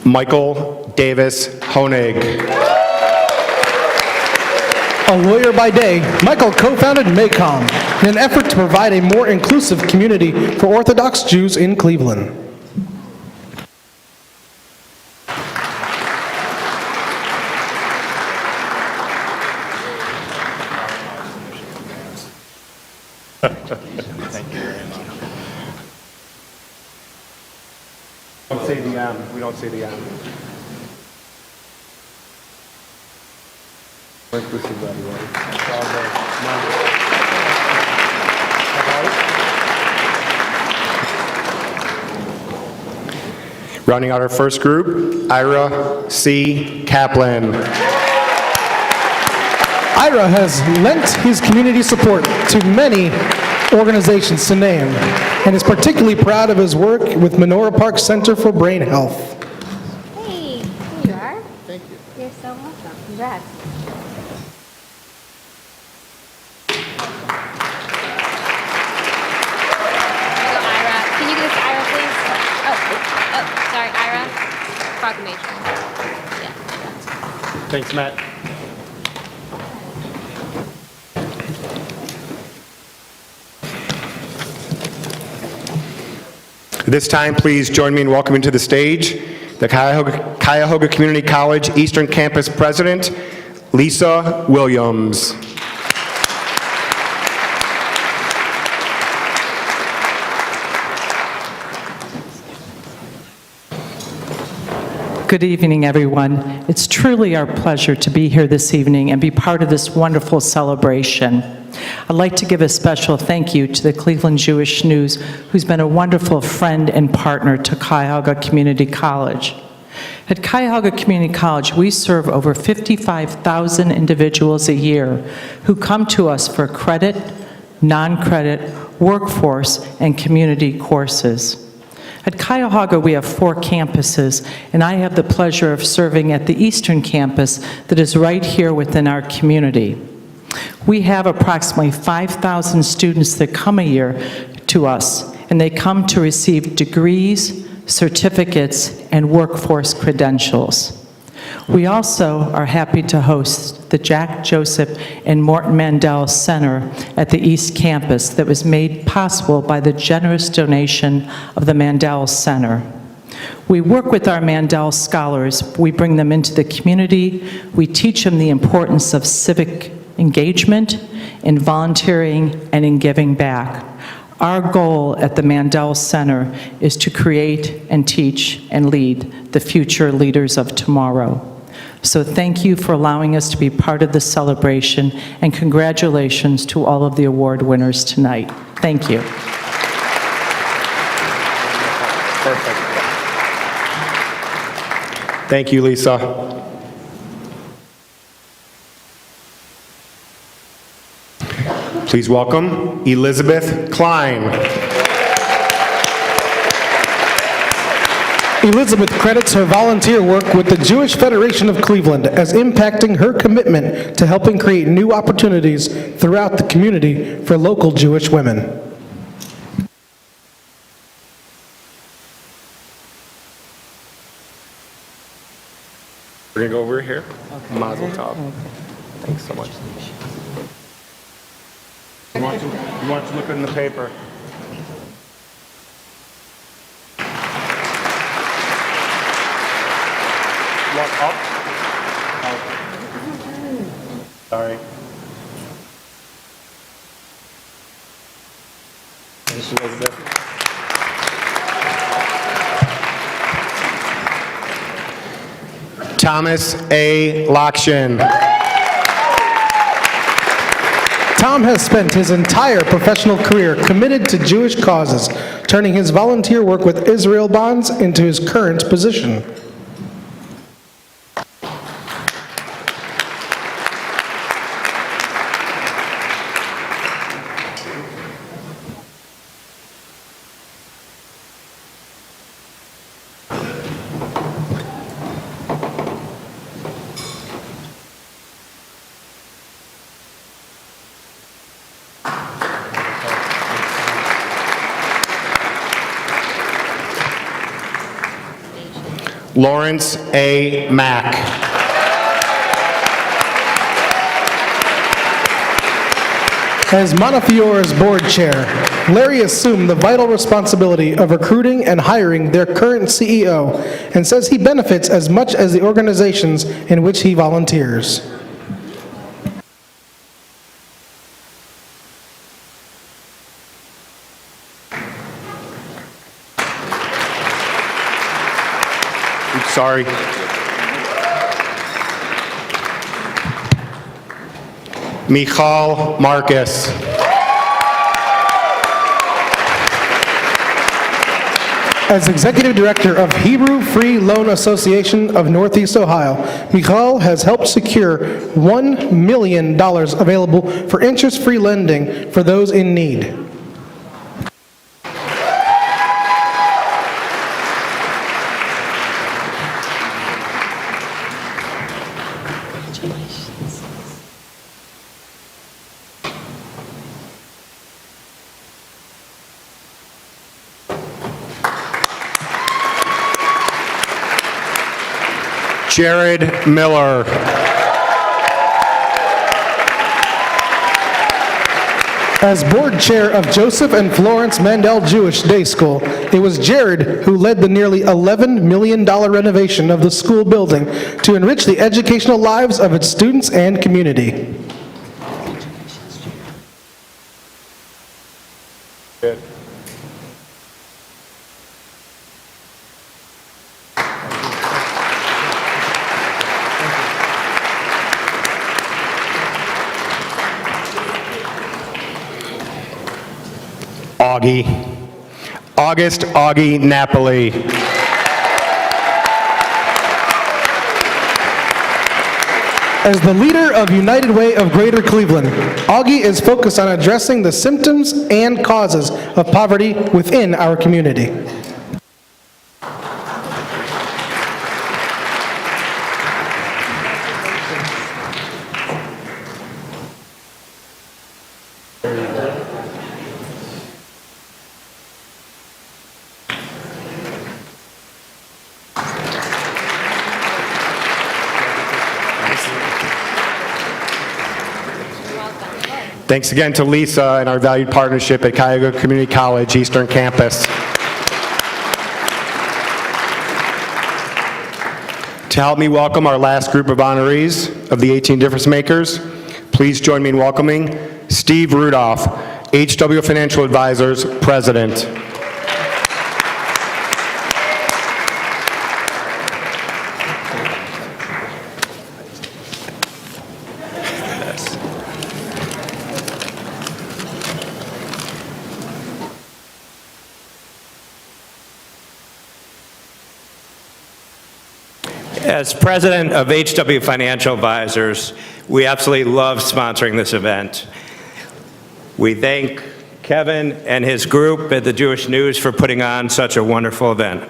Michael Davis Honig. A lawyer by day, Michael co-founded MACOM in an effort to provide a more inclusive community for Orthodox Jews in Cleveland. Thank you very much. Don't say the M. We don't say the M. Rounding out our first group, Ira C. Kaplan. Ira has lent his community support to many organizations to name, and is particularly proud of his work with Menorah Park Center for Brain Health. Hey, here you are. Thank you. You're so welcome. Congrats. Ira. Can you give this to Ira, please? Oh, sorry, Ira. Proclamation. Yeah. Thanks, Matt. At this time, please join me in welcoming to the stage the Cuyahoga Community College Eastern Campus President, Lisa Williams. Good evening, everyone. It's truly our pleasure to be here this evening and be part of this wonderful celebration. I'd like to give a special thank you to the Cleveland Jewish News, who's been a wonderful friend and partner to Cuyahoga Community College. At Cuyahoga Community College, we serve over 55,000 individuals a year who come to us for credit, non-credit, workforce, and community courses. At Cuyahoga, we have 4 campuses, and I have the pleasure of serving at the Eastern Campus that is right here within our community. We have approximately 5,000 students that come a year to us, and they come to receive degrees, certificates, and workforce credentials. We also are happy to host the Jack Joseph and Morton Mandel Center at the East Campus that was made possible by the generous donation of the Mandel Center. We work with our Mandel scholars. We bring them into the community. We teach them the importance of civic engagement, in volunteering, and in giving back. Our goal at the Mandel Center is to create and teach and lead the future leaders of tomorrow. So thank you for allowing us to be part of this celebration, and congratulations to all of the award winners tonight. Thank you. Perfect. Thank you, Lisa. Please welcome Elizabeth Klein. Elizabeth credits her volunteer work with the Jewish Federation of Cleveland as impacting her commitment to helping create new opportunities throughout the community for local Jewish women. We're going to go over here. Mazel tov. Thanks so much. You want to look in the paper. Walk up. Sorry. Miss Elizabeth. Thomas A. Lakshin. Tom has spent his entire professional career committed to Jewish causes, turning his volunteer work with Israel Bonds into his current position. Lawrence A. Mack. As Montefiore's board chair, Larry assumed the vital responsibility of recruiting and hiring their current CEO and says he benefits as much as the organizations in which he volunteers. Oops, sorry. Michal Marcus. As Executive Director of Hebrew Free Loan Association of Northeast Ohio, Michal has helped secure $1 million available for interest-free lending for those in need. Jared Miller. As board chair of Joseph and Florence Mandel Jewish Day School, it was Jared who led the nearly $11 million renovation of the school building to enrich the educational lives of its students and community. Good. August Augie Napoli. As the leader of United Way of Greater Cleveland, Augie is focused on addressing the symptoms and causes of poverty within our community. Thanks again to Lisa and our valued partnership at Cuyahoga Community College Eastern Campus. To help me welcome our last group of honorees of the 18 Difference Makers, please join me in welcoming Steve Rudolph, HW Financial Advisors President. As president of HW Financial Advisors, we absolutely love sponsoring this event. We thank Kevin and his group at the Jewish News for putting on such a wonderful event.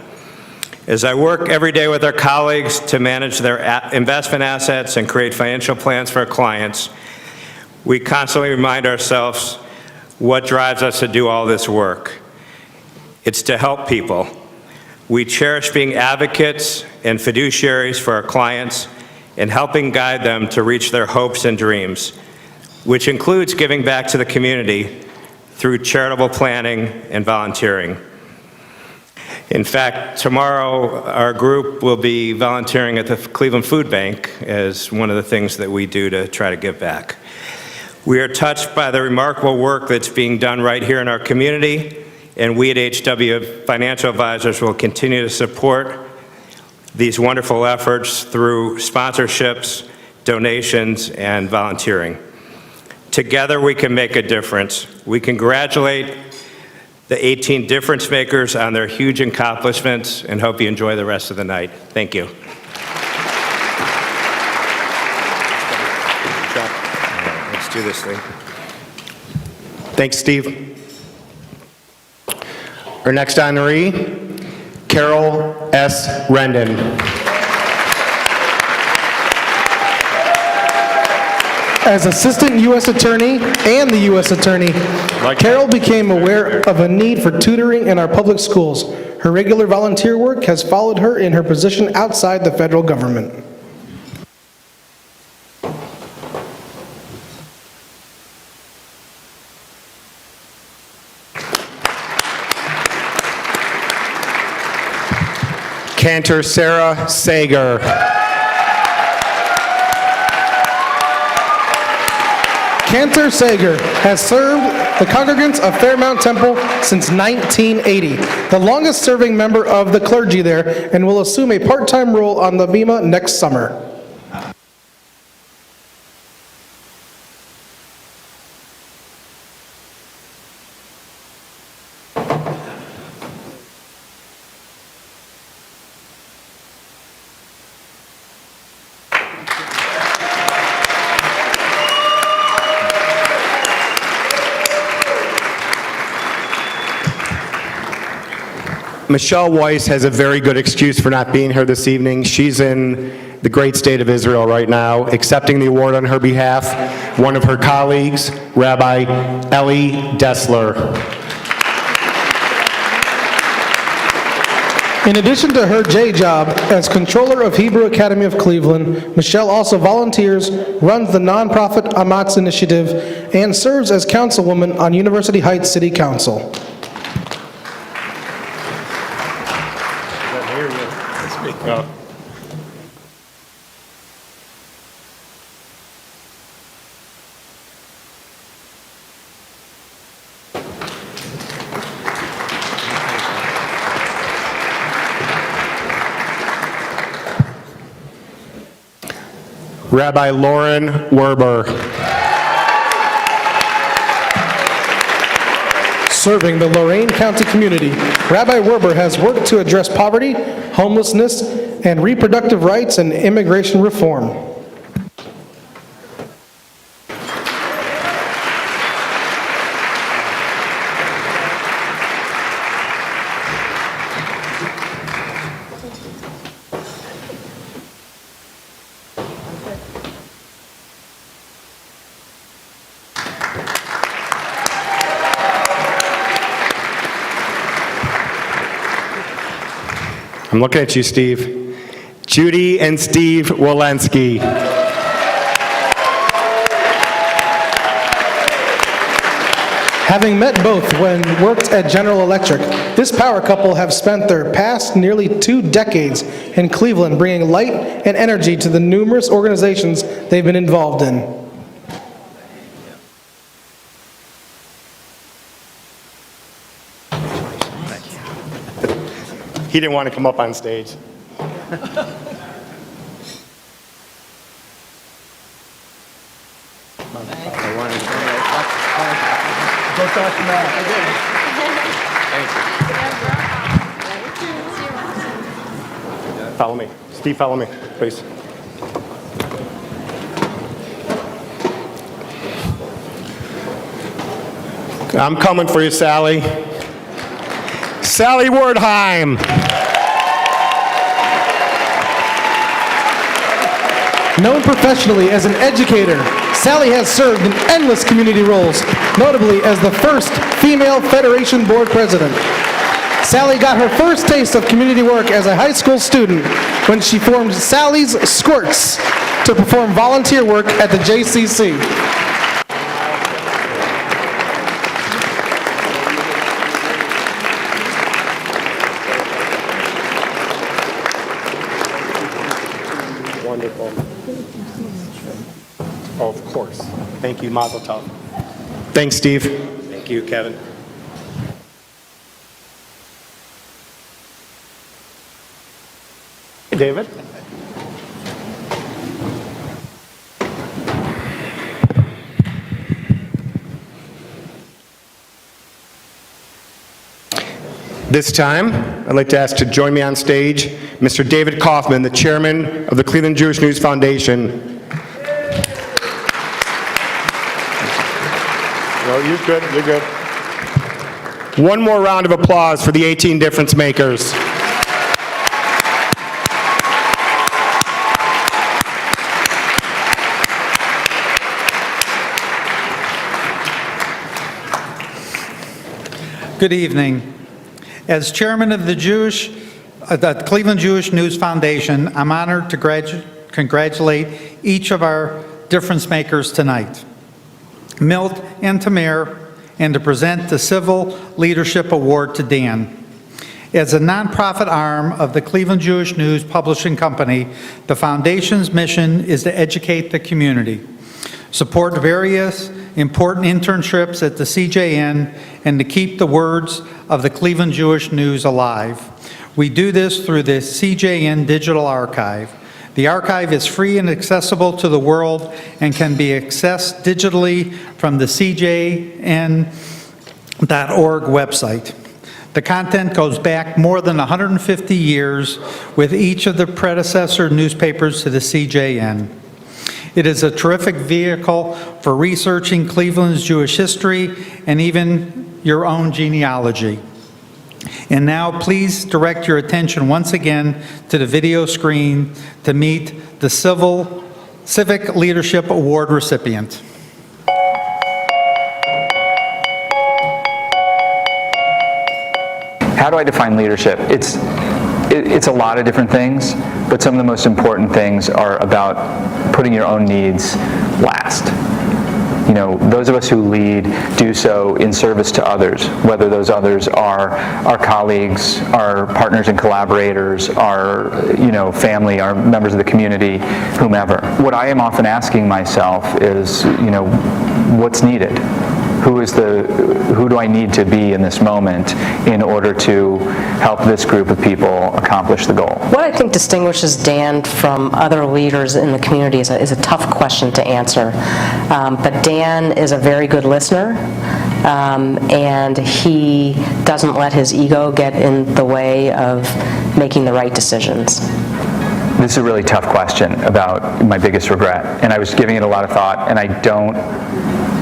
As I work every day with our colleagues to manage their investment assets and create financial plans for our clients, we constantly remind ourselves what drives us to do all this work. It's to help people. We cherish being advocates and fiduciaries for our clients and helping guide them to reach their hopes and dreams, which includes giving back to the community through charitable planning and volunteering. In fact, tomorrow, our group will be volunteering at the Cleveland Food Bank as one of the things that we do to try to give back. We are touched by the remarkable work that's being done right here in our community, and we at HW Financial Advisors will continue to support these wonderful efforts through sponsorships, donations, and volunteering. Together, we can make a difference. We congratulate the 18 difference makers on their huge accomplishments and hope you enjoy the rest of the night. Thank you. Let's do this thing. Thanks, Steve. Our next honoree, Carol S. Rendon. As Assistant U.S. Attorney and the U.S. Attorney, Carol became aware of a need for tutoring in our public schools. Her regular volunteer work has followed her in her position outside the federal government. Cantor Sarah Sager. Cantor Sager has served the congregants of Fairmount Temple since 1980, the longest-serving member of the clergy there, and will assume a part-time role on the Bema next summer. Michelle Weiss has a very good excuse for not being here this evening. She's in the great state of Israel right now, accepting the award on her behalf, one of her colleagues, Rabbi Ellie Dessler. In addition to her day job as controller of Hebrew Academy of Cleveland, Michelle also volunteers, runs the nonprofit Amatz Initiative, and serves as councilwoman on University Heights City Council. Rabbi Lauren Werber. Serving the Lorain County community, Rabbi Werber has worked to address poverty, homelessness, and reproductive rights and immigration reform. I'm looking at you, Steve. Judy and Steve Walensky. Having met both when worked at General Electric, this power couple have spent their past nearly 2 decades in Cleveland bringing light and energy to the numerous organizations they've been involved in. He didn't want to come up on stage. Follow me. Steve, follow me, please. I'm coming for you, Sally. Sally Wordheim. Known professionally as an educator, Sally has served in endless community roles, notably as the first female Federation Board President. Sally got her first taste of community work as a high school student when she formed Sally's Squirts to perform volunteer work at the JCC. Oh, of course. Thank you, Mazel Tov. Thanks, Steve. Thank you, Kevin. Hey, David. This time, I'd like to ask to join me on stage Mr. David Kaufman, the chairman of the Cleveland Jewish News Foundation. No, you're good, you're good. One more round of applause for the 18 difference makers. Good evening. As chairman of the Cleveland Jewish News Foundation, I'm honored to congratulate each of our difference makers tonight, Milt and Tamir, and to present the Civil Leadership Award to Dan. As a nonprofit arm of the Cleveland Jewish News Publishing Company, the foundation's mission is to educate the community, support various important internships at the CJN, and to keep the words of the Cleveland Jewish News alive. We do this through the CJN Digital Archive. The archive is free and accessible to the world and can be accessed digitally from the CJN.org website. The content goes back more than 150 years with each of the predecessor newspapers to the CJN. It is a terrific vehicle for researching Cleveland's Jewish history and even your own genealogy. And now please direct your attention once again to the video screen to meet the Civic Leadership Award recipient. How do I define leadership? It's a lot of different things, but some of the most important things are about putting your own needs last. You know, those of us who lead do so in service to others, whether those others are our colleagues, our partners and collaborators, our, family, our members of the community, whomever. What I am often asking myself is, what's needed? Who do I need to be in this moment in order to help this group of people accomplish the goal? What I think distinguishes Dan from other leaders in the community is a tough question to answer. But Dan is a very good listener, and he doesn't let his ego get in the way of making the right decisions. This is a really tough question about my biggest regret, and I was giving it a lot of thought, and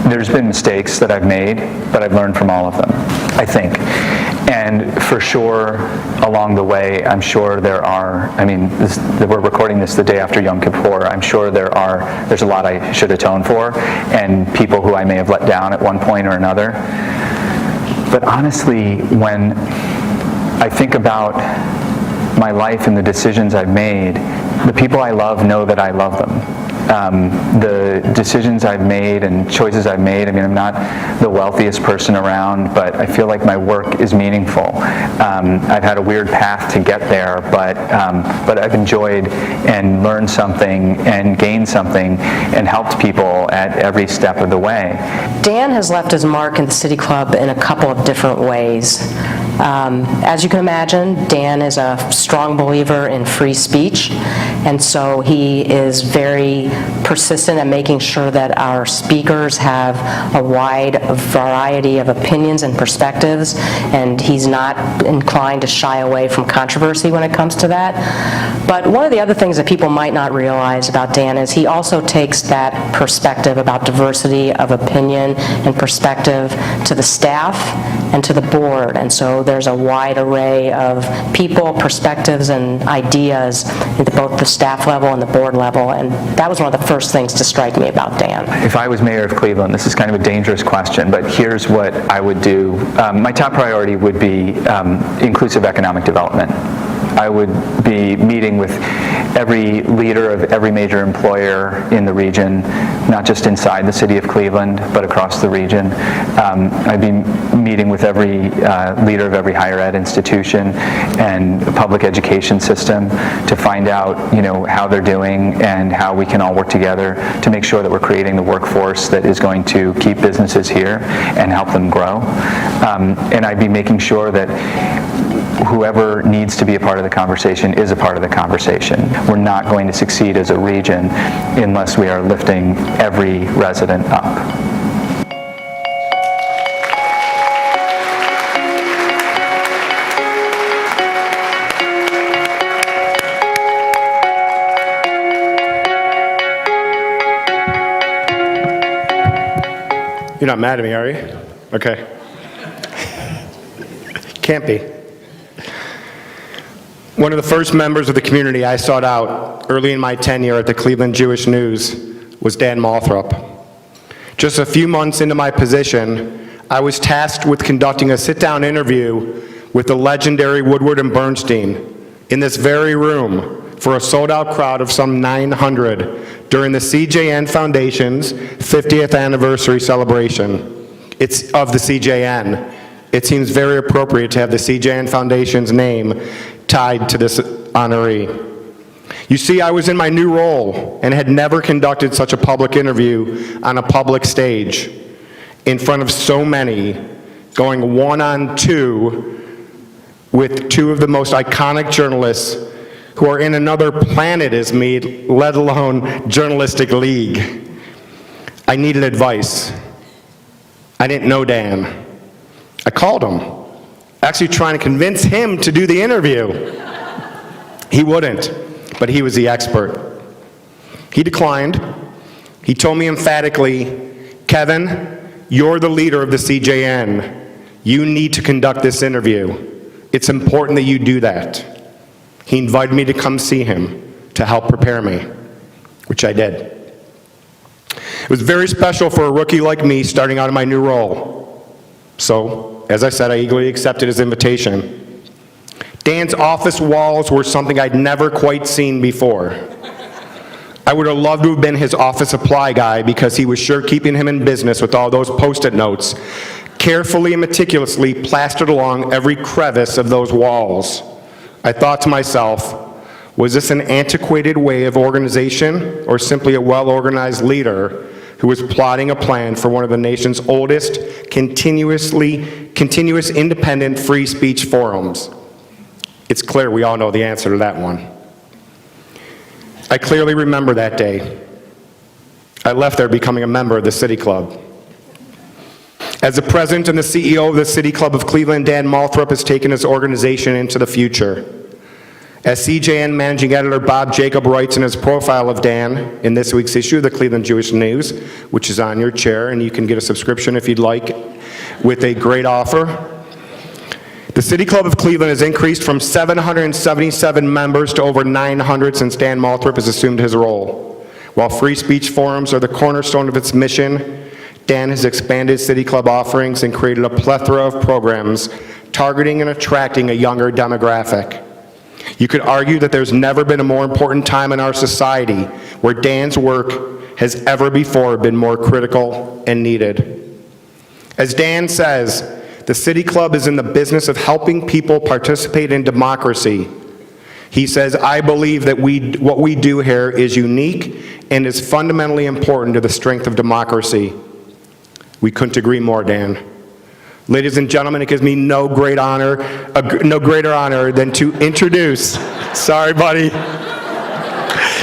there's been mistakes that I've made, but I've learned from all of them, I think. And for sure, along the way, I'm sure there are, we're recording this the day after Yom Kippur, I'm sure there's a lot I should atone for, and people who I may have let down at one point or another. But honestly, when I think about my life and the decisions I've made, the people I love know that I love them. The decisions I've made and choices I've made, I'm not the wealthiest person around, but I feel like my work is meaningful. I've had a weird path to get there, but I've enjoyed and learned something and gained something and helped people at every step of the way. Dan has left his mark in the City Club in a couple of different ways. As you can imagine, Dan is a strong believer in free speech, and so he is very persistent at making sure that our speakers have a wide variety of opinions and perspectives, and he's not inclined to shy away from controversy when it comes to that. But one of the other things that people might not realize about Dan is he also takes that perspective about diversity of opinion and perspective to the staff and to the board, and so there's a wide array of people, perspectives, and ideas at both the staff level and the board level, and that was one of the first things to strike me about Dan. If I was mayor of Cleveland, this is kind of a dangerous question, but here's what I would do. My top priority would be inclusive economic development. I would be meeting with every leader of every major employer in the region, not just inside the city of Cleveland, but across the region. I'd be meeting with every leader of every higher ed institution and public education system to find out, how they're doing and how we can all work together to make sure that we're creating the workforce that is going to keep businesses here and help them grow. And I'd be making sure that whoever needs to be a part of the conversation is a part of the conversation. We're not going to succeed as a region unless we are lifting every resident up. You're not mad at me, are you? Okay. Can't be. One of the first members of the community I sought out early in my tenure at the Cleveland Jewish News was Dan Moulthrop. Just a few months into my position, I was tasked with conducting a sit-down interview with the legendary Woodward and Bernstein in this very room for a sold-out crowd of some 900 during the CJN Foundation's 50th anniversary celebration. It's of the CJN. It seems very appropriate to have the CJN Foundation's name tied to this honoree. You see, I was in my new role and had never conducted such a public interview on a public stage in front of so many, going 1-on-2 with two of the most iconic journalists who are in another planet as me, let alone journalistic league. I needed advice. I didn't know Dan. I called him, actually trying to convince him to do the interview. He wouldn't, but he was the expert. He declined. He told me emphatically, Kevin, you're the leader of the CJN. You need to conduct this interview. It's important that you do that. He invited me to come see him to help prepare me, which I did. It was very special for a rookie like me starting out in my new role. So, as I said, I eagerly accepted his invitation. Dan's office walls were something I'd never quite seen before. I would have loved to have been his office supply guy because he was sure keeping him in business with all those Post-it notes, carefully and meticulously plastered along every crevice of those walls. I thought to myself, was this an antiquated way of organization or simply a well-organized leader who was plotting a plan for one of the nation's oldest, continuous independent free speech forums? It's clear we all know the answer to that one. I clearly remember that day. I left there becoming a member of the City Club. As the president and the CEO of the City Club of Cleveland, Dan Moulthrop has taken his organization into the future. As CJN Managing Editor Bob Jacob writes in his profile of Dan in this week's issue of the Cleveland Jewish News, which is on your chair, and you can get a subscription if you'd like, with a great offer. The City Club of Cleveland has increased from 777 members to over 900 since Dan Moulthrop has assumed his role. While free speech forums are the cornerstone of its mission, Dan has expanded City Club offerings and created a plethora of programs targeting and attracting a younger demographic. You could argue that there's never been a more important time in our society where Dan's work has ever before been more critical and needed. As Dan says, the City Club is in the business of helping people participate in democracy. He says, I believe that what we do here is unique and is fundamentally important to the strength of democracy. We couldn't agree more, Dan. Ladies and gentlemen, it gives me no greater honor than to introduce, sorry buddy,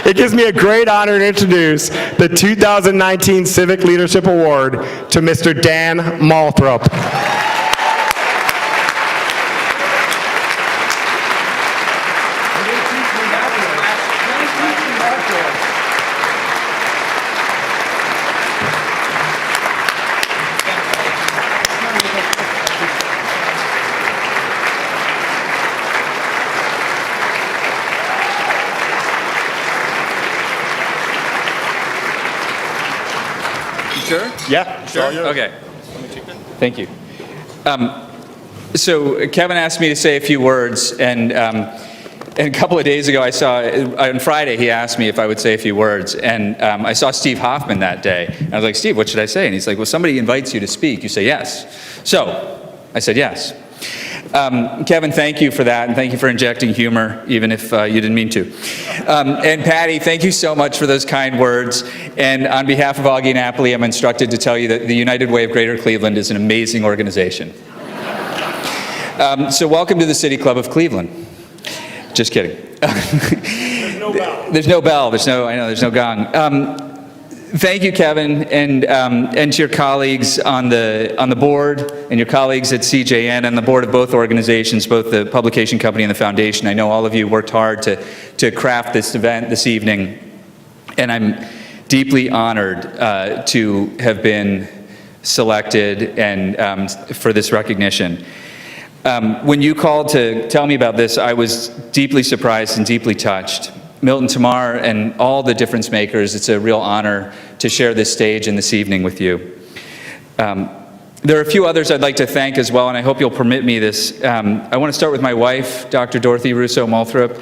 it gives me a great honor to introduce the 2019 Civic Leadership Award to Mr. Dan Moulthrop. Sure? Yeah. Sure? Okay. Thank you. So Kevin asked me to say a few words, and And a couple of days ago, on Friday, he asked me if I would say a few words. And I saw Steve Hoffman that day. And I was like, Steve, what should I say? And he's like, well, somebody invites you to speak. You say yes. So I said yes. Kevin, thank you for that, and thank you for injecting humor, even if you didn't mean to. And Patty, thank you so much for those kind words. And on behalf of Augie Napoli, I'm instructed to tell you that the United Way of Greater Cleveland is an amazing organization. So welcome to the City Club of Cleveland. Just kidding. There's no bell. There's no bell. There's no gong. Thank you, Kevin, and to your colleagues on the board and your colleagues at CJN and the board of both organizations, both the publication company and the foundation. I know all of you worked hard to craft this event this evening, and I'm deeply honored to have been selected and for this recognition. When you called to tell me about this, I was deeply surprised and deeply touched. Milton Tamar and all the difference makers, it's a real honor to share this stage and this evening with you. There are a few others I'd like to thank as well, and I hope you'll permit me this. I want to start with my wife, Dr. Dorothy Russo Moulthrop.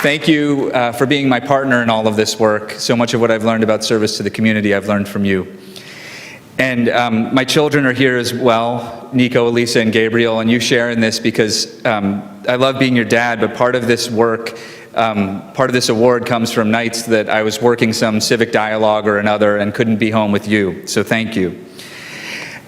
Thank you for being my partner in all of this work. So much of what I've learned about service to the community, I've learned from you. And my children are here as well, Nico, Elisa, and Gabriel, and you share in this because I love being your dad, but part of this work, part of this award comes from nights that I was working some civic dialogue or another and couldn't be home with you, so thank you.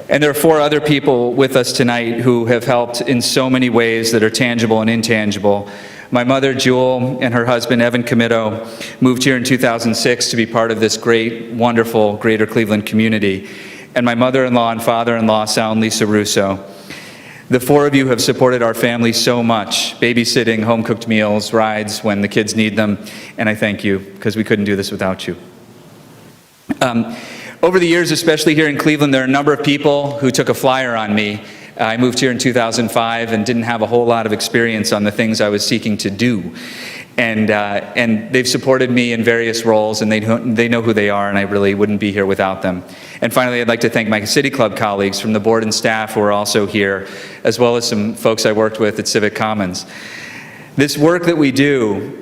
And there are 4 other people with us tonight who have helped in so many ways that are tangible and intangible. My mother, Jewel, and her husband, Evan Comito, moved here in 2006 to be part of this great, wonderful Greater Cleveland community. And my mother-in-law and father-in-law, Sal and Lisa Russo. The 4 of you have supported our family so much, babysitting, home-cooked meals, rides when the kids need them, and I thank you, because we couldn't do this without you. Over the years, especially here in Cleveland, there are a number of people who took a flyer on me. I moved here in 2005 and didn't have a whole lot of experience on the things I was seeking to do. And they've supported me in various roles, and they know who they are, and I really wouldn't be here without them. And finally, I'd like to thank my City Club colleagues from the board and staff who are also here, as well as some folks I worked with at Civic Commons. This work that we do,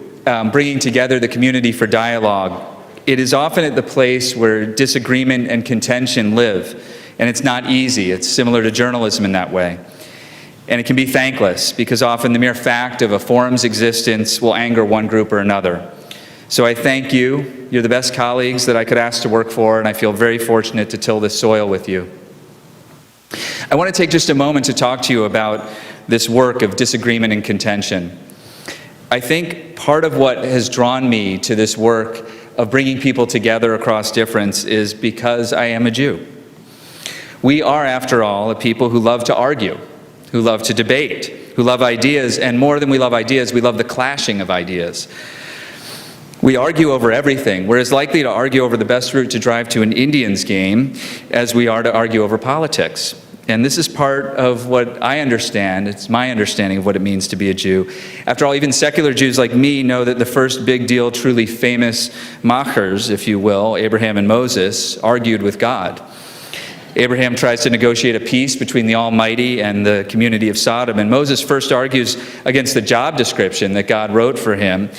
bringing together the community for dialogue, it is often at the place where disagreement and contention live, and it's not easy. It's similar to journalism in that way. And it can be thankless, because often the mere fact of a forum's existence will anger one group or another. So I thank you. You're the best colleagues that I could ask to work for, and I feel very fortunate to till this soil with you. I want to take just a moment to talk to you about this work of disagreement and contention. I think part of what has drawn me to this work of bringing people together across difference is because I am a Jew. We are, after all, a people who love to argue, who love to debate, who love ideas, and more than we love ideas, we love the clashing of ideas. We argue over everything. We're as likely to argue over the best route to drive to an Indians game as we are to argue over politics. And this is part of what I understand. It's my understanding of what it means to be a Jew. After all, even secular Jews like me know that the first big deal, truly famous machers, if you will, Abraham and Moses, argued with God. Abraham tries to negotiate a peace between the Almighty and the community of Sodom, and Moses first argues against the job description that God wrote for him.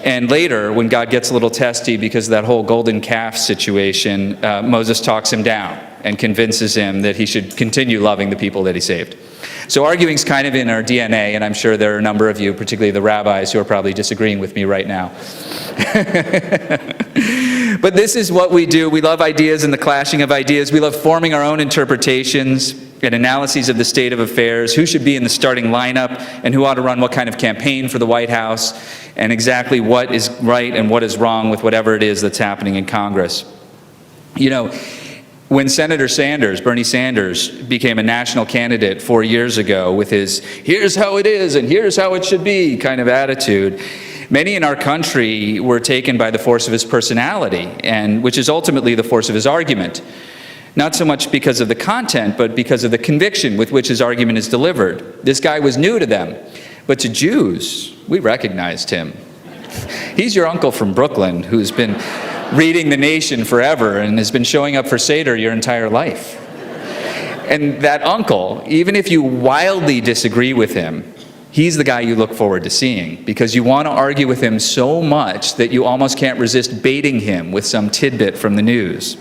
And later, when God gets a little testy because of that whole golden calf situation, Moses talks him down and convinces him that he should continue loving the people that he saved. So arguing's kind of in our DNA, and I'm sure there are a number of you, particularly the rabbis, who are probably disagreeing with me right now. But this is what we do. We love ideas and the clashing of ideas. We love forming our own interpretations and analyses of the state of affairs, who should be in the starting lineup, and who ought to run what kind of campaign for the White House, and exactly what is right and what is wrong with whatever it is that's happening in Congress. You know, when Senator Sanders, Bernie Sanders, became a national candidate 4 years ago with his "here's how it is and here's how it should be" kind of attitude, many in our country were taken by the force of his personality, and which is ultimately the force of his argument. Not so much because of the content, but because of the conviction with which his argument is delivered. This guy was new to them, but to Jews, we recognized him. He's your uncle from Brooklyn who's been reading The Nation forever and has been showing up for Seder your entire life. And that uncle, even if you wildly disagree with him, he's the guy you look forward to seeing because you want to argue with him so much that you almost can't resist baiting him with some tidbit from the news.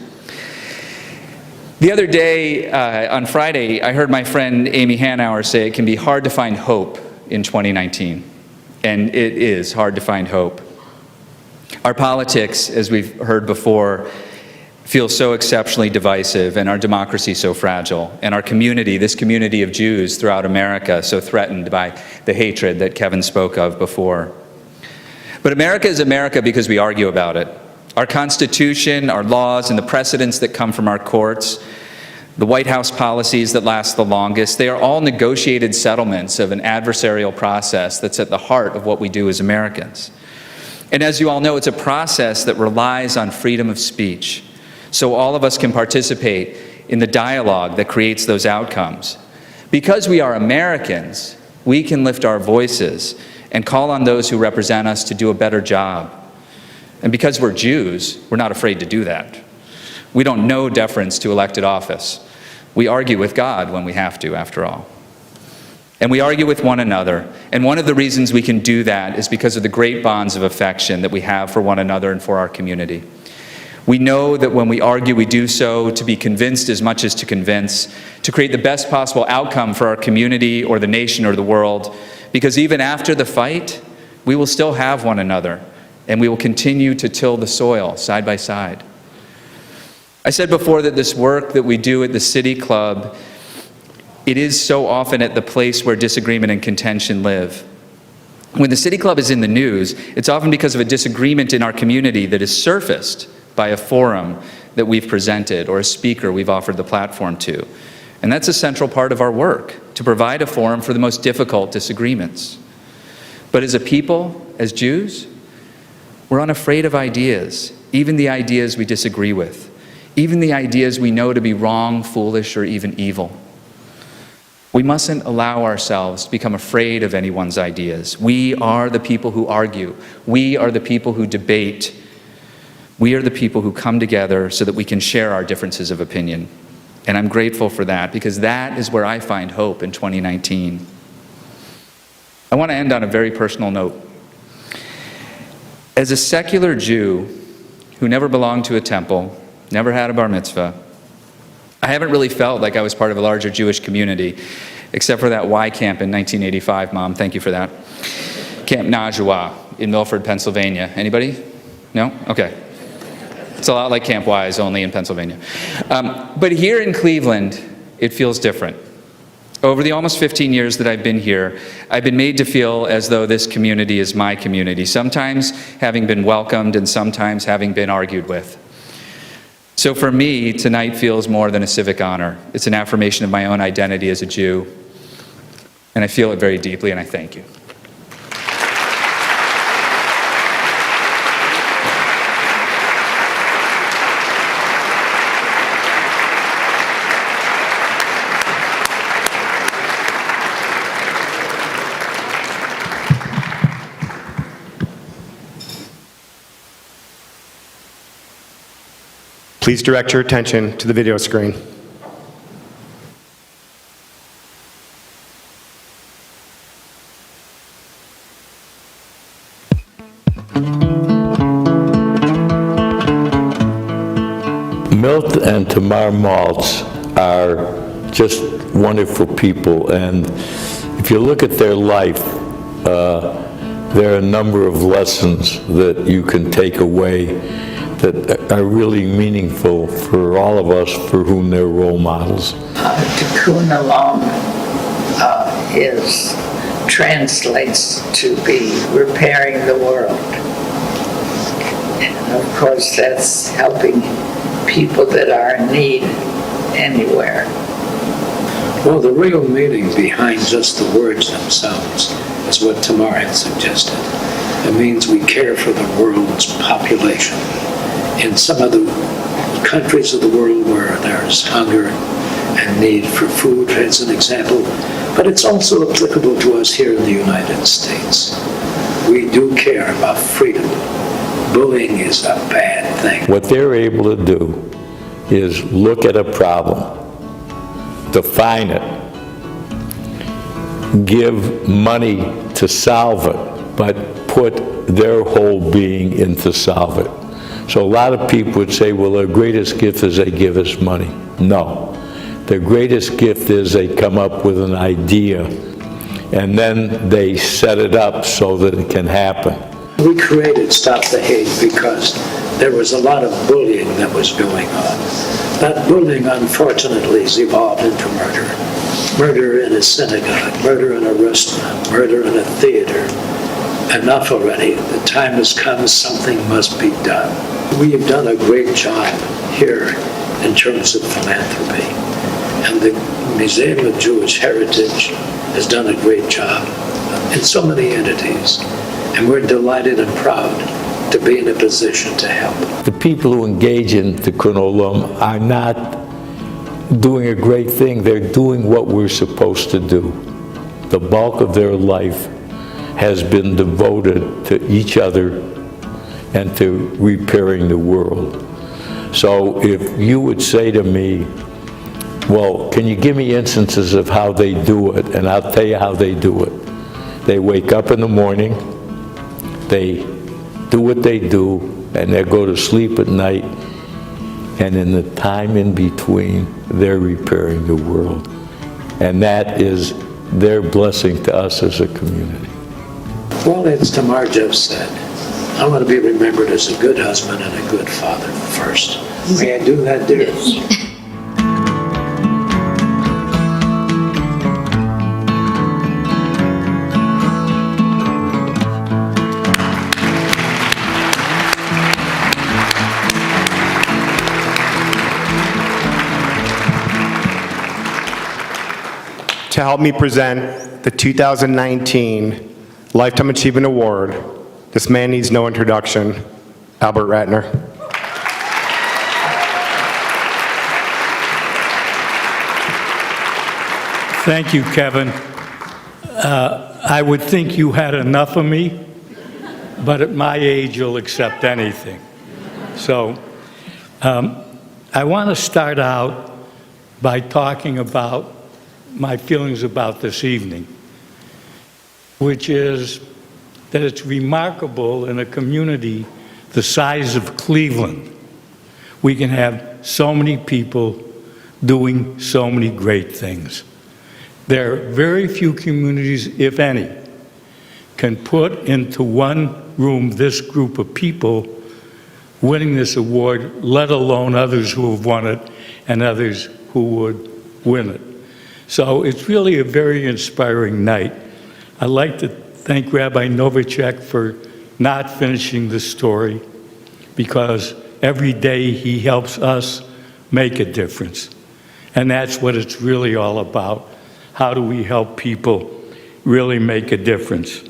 The other day, on Friday, I heard my friend Amy Hanauer say it can be hard to find hope in 2019. And it is hard to find hope. Our politics, as we've heard before, feel so exceptionally divisive, and our democracy so fragile, and our community, this community of Jews throughout America, so threatened by the hatred that Kevin spoke of before. But America is America because we argue about it. Our Constitution, our laws, and the precedents that come from our courts, the White House policies that last the longest, they are all negotiated settlements of an adversarial process that's at the heart of what we do as Americans. And as you all know, it's a process that relies on freedom of speech, so all of us can participate in the dialogue that creates those outcomes. Because we are Americans, we can lift our voices and call on those who represent us to do a better job. And because we're Jews, we're not afraid to do that. We don't know deference to elected office. We argue with God when we have to, after all. And we argue with one another. And one of the reasons we can do that is because of the great bonds of affection that we have for one another and for our community. We know that when we argue, we do so to be convinced as much as to convince, to create the best possible outcome for our community or the nation or the world, because even after the fight, we will still have one another, and we will continue to till the soil side by side. I said before that this work that we do at the City Club, it is so often at the place where disagreement and contention live. When the City Club is in the news, it's often because of a disagreement in our community that is surfaced by a forum that we've presented or a speaker we've offered the platform to. And that's a central part of our work, to provide a forum for the most difficult disagreements. But as a people, as Jews, we're unafraid of ideas, even the ideas we disagree with, even the ideas we know to be wrong, foolish, or even evil. We mustn't allow ourselves to become afraid of anyone's ideas. We are the people who argue. We are the people who debate. We are the people who come together so that we can share our differences of opinion. And I'm grateful for that because that is where I find hope in 2019. I want to end on a very personal note. As a secular Jew who never belonged to a temple, never had a bar mitzvah, I haven't really felt like I was part of a larger Jewish community, except for that Y camp in 1985, Mom. Thank you for that. Camp Najwa in Milford, Pennsylvania. Anybody? No? Okay. It's a lot like Camp Wise, only in Pennsylvania. But here in Cleveland, it feels different. Over the almost 15 years that I've been here, I've been made to feel as though this community is my community, sometimes having been welcomed and sometimes having been argued with. So for me, tonight feels more than a civic honor. It's an affirmation of my own identity as a Jew, and I feel it very deeply, and I thank you. Please direct your attention to the video screen. Milt and Tamar Maltz are just wonderful people, and if you look at their life, there are a number of lessons that you can take away that are really meaningful for all of us for whom they're role models. Tikkun Olam translates to be repairing the world. And of course that's helping people that are in need anywhere. Well, the real meaning behind just the words themselves is what Tamar had suggested. It means we care for the world's population. In some of the countries of the world where there's hunger and need for food, as an example, but it's also applicable to us here in the United States. We do care about freedom. Bullying is a bad thing. What they're able to do is look at a problem, define it, give money to solve it, but put their whole being into solve it. So a lot of people would say, well, their greatest gift is they give us money. No. Their greatest gift is they come up with an idea, and then they set it up so that it can happen. We created Stop the Hate because there was a lot of bullying that was going on. That bullying, unfortunately, has evolved into murder. Murder in a synagogue, murder in a restaurant, murder in a theater. Enough already. The time has come, something must be done. We have done a great job here in terms of philanthropy. And the Museum of Jewish Heritage has done a great job in so many entities. And we're delighted and proud to be in a position to help. The people who engage in Tikkun Olam are not doing a great thing. They're doing what we're supposed to do. The bulk of their life has been devoted to each other and to repairing the world. So if you would say to me, well, can you give me instances of how they do it? And I'll tell you how they do it. They wake up in the morning, they do what they do, and they go to sleep at night, and in the time in between, they're repairing the world. And that is their blessing to us as a community. Well, as Tamar just said, I want to be remembered as a good husband and a good father first. May I do that, dear? To help me present the 2019 Lifetime Achievement Award, this man needs no introduction, Albert Ratner. Thank you, Kevin. I would think you had enough of me, but at my age, you'll accept anything. So I want to start out by talking about my feelings about this evening, which is that it's remarkable in a community the size of Cleveland, we can have so many people doing so many great things. There are very few communities, if any, can put into one room this group of people winning this award, let alone others who have won it and others who would win it. So it's really a very inspiring night. I'd like to thank Rabbi Novacek for not finishing the story, because every day he helps us make a difference. And that's what it's really all about. How do we help people really make a difference?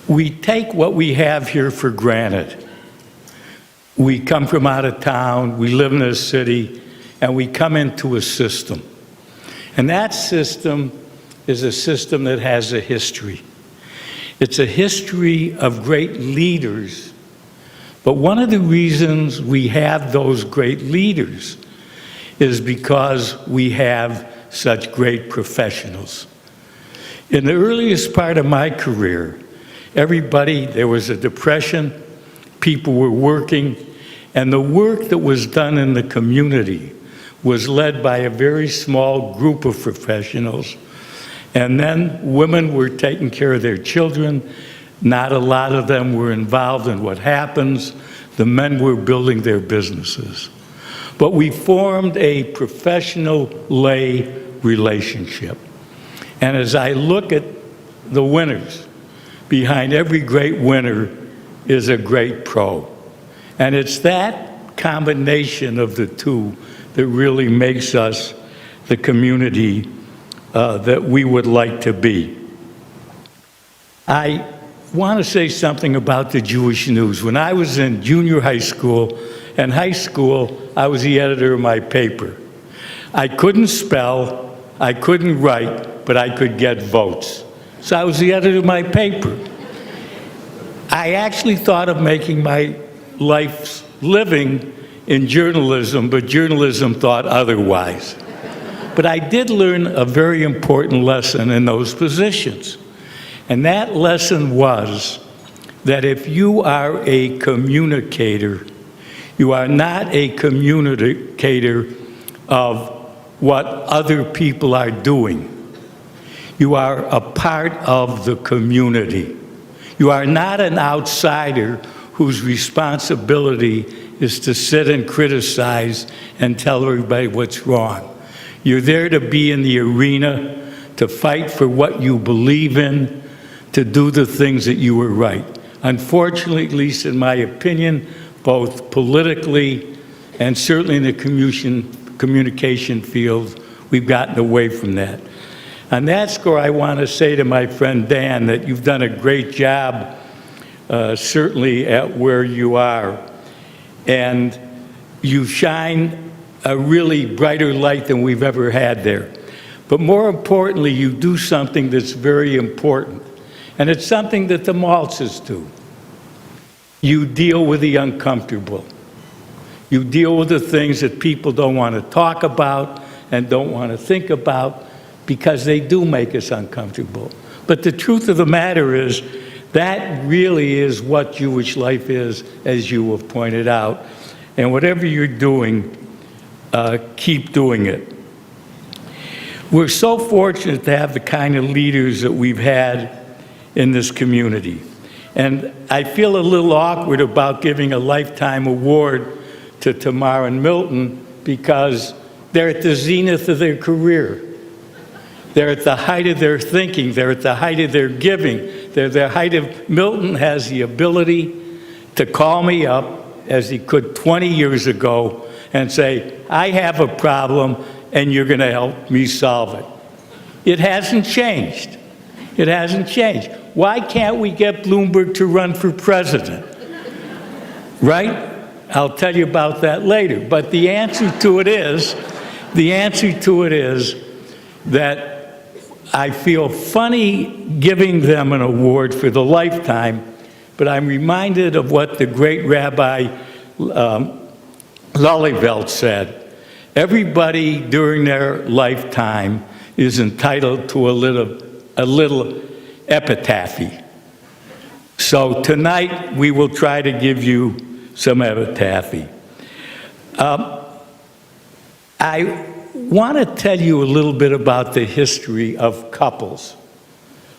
We take what we have here for granted. We come from out of town, we live in a city, and we come into a system. And that system is a system that has a history. It's a history of great leaders. But one of the reasons we have those great leaders is because we have such great professionals. In the earliest part of my career, there was a depression, people were working, and the work that was done in the community was led by a very small group of professionals. And then women were taking care of their children. Not a lot of them were involved in what happens. The men were building their businesses. But we formed a professional-lay relationship. And as I look at the winners, behind every great winner is a great pro. And it's that combination of the two that really makes us the community that we would like to be. I want to say something about the Jewish News. When I was in junior high school, in high school, I was the editor of my paper. I couldn't spell, I couldn't write, but I could get votes. So I was the editor of my paper. I actually thought of making my life's living in journalism, but journalism thought otherwise. But I did learn a very important lesson in those positions. And that lesson was that if you are a communicator, you are not a communicator of what other people are doing. You are a part of the community. You are not an outsider whose responsibility is to sit and criticize and tell everybody what's wrong. You're there to be in the arena, to fight for what you believe in, to do the things that you were right. Unfortunately, at least in my opinion, both politically and certainly in the communication field, we've gotten away from that. On that score, I want to say to my friend Dan that you've done a great job, certainly at where you are. And you shine a really brighter light than we've ever had there. But more importantly, you do something that's very important. And it's something that the Maltzes do. You deal with the uncomfortable. You deal with the things that people don't want to talk about and don't want to think about because they do make us uncomfortable. But the truth of the matter is, that really is what Jewish life is, as you have pointed out. And whatever you're doing, keep doing it. We're so fortunate to have the kind of leaders that we've had in this community. And I feel a little awkward about giving a lifetime award to Tamar and Milton because they're at the zenith of their career. They're at the height of their thinking. They're at the height of their giving. They're the height of... Milton has the ability to call me up, as he could 20 years ago, and say, I have a problem, and you're going to help me solve it. It hasn't changed. It hasn't changed. Why can't we get Bloomberg to run for president? Right? I'll tell you about that later. But the answer to it is that I feel funny giving them an award for the lifetime, but I'm reminded of what the great Rabbi Lullivelt said. Everybody during their lifetime is entitled to a little epitaphy. So tonight we will try to give you some epitaphy. I want to tell you a little bit about the history of couples,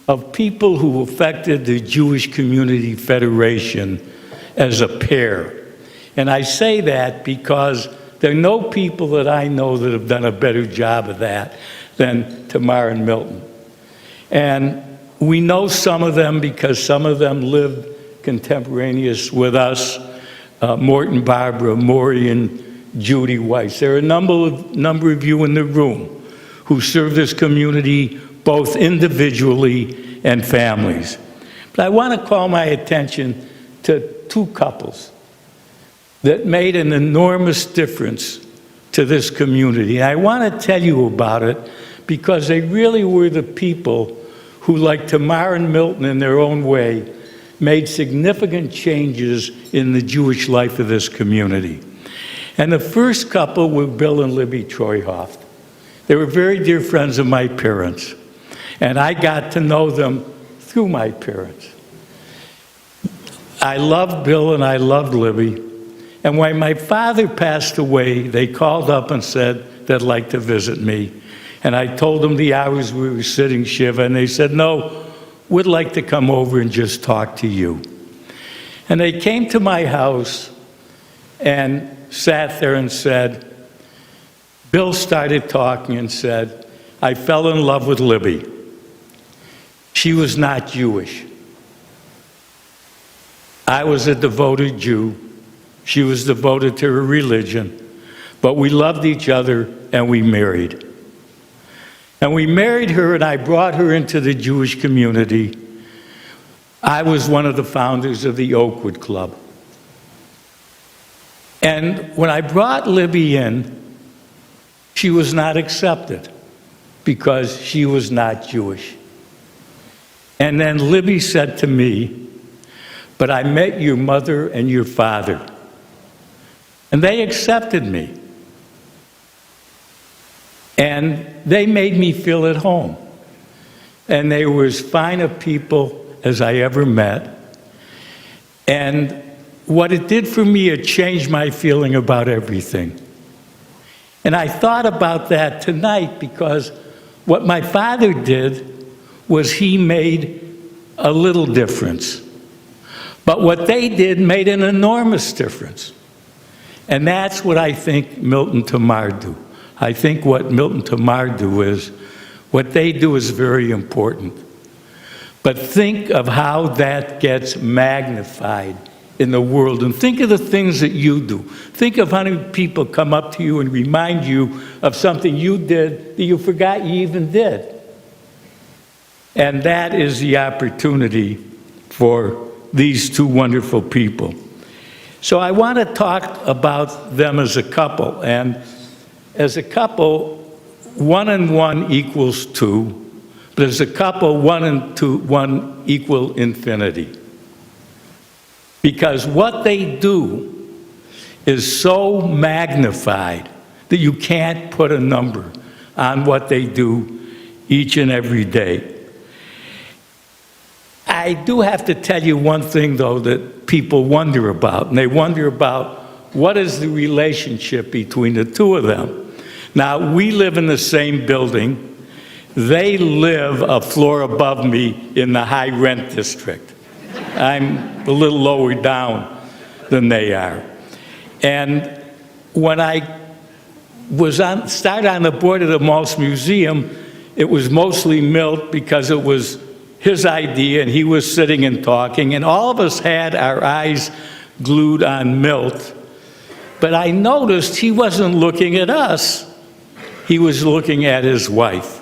of people who affected the Jewish Community Federation as a pair. And I say that because there are no people that I know that have done a better job of that than Tamar and Milton. And we know some of them because some of them lived contemporaneous with us, Morton Barbara, Maury, and Judy Weiss. There are a number of you in the room who serve this community both individually and families. But I want to call my attention to two couples that made an enormous difference to this community. I want to tell you about it because they really were the people who, like Tamar and Milton in their own way, made significant changes in the Jewish life of this community. And the first couple were Bill and Libby Treuhoff. They were very dear friends of my parents, and I got to know them through my parents. I loved Bill and I loved Libby, and when my father passed away, they called up and said they'd like to visit me. And I told them the hours we were sitting Shiva, and they said, no, we'd like to come over and just talk to you. And they came to my house and sat there and said, Bill started talking and said, I fell in love with Libby. She was not Jewish. I was a devoted Jew. She was devoted to her religion. But we loved each other and we married. And we married her and I brought her into the Jewish community. I was one of the founders of the Oakwood Club. And when I brought Libby in, she was not accepted because she was not Jewish. And then Libby said to me, but I met your mother and your father, and they accepted me. And they made me feel at home. And they were as fine a people as I ever met. And what it did for me, it changed my feeling about everything. And I thought about that tonight because what my father did was he made a little difference. But what they did made an enormous difference. And that's what I think Milton Tamar do. I think what Milton Tamar do is, what they do is very important. But think of how that gets magnified in the world. And think of the things that you do. Think of how many people come up to you and remind you of something you did that you forgot you even did. And that is the opportunity for these two wonderful people. So I want to talk about them as a couple. And as a couple, 1 and 1 equals 2. But as a couple, 1 and 1 equal infinity. Because what they do is so magnified that you can't put a number on what they do each and every day. I do have to tell you one thing, though, that people wonder about. And they wonder about what is the relationship between the two of them. Now, we live in the same building. They live a floor above me in the high rent district. I'm a little lower down than they are. And when I started on the board of the Maltz Museum, it was mostly Milt because it was his idea and he was sitting and talking, and all of us had our eyes glued on Milt. But I noticed he wasn't looking at us, he was looking at his wife.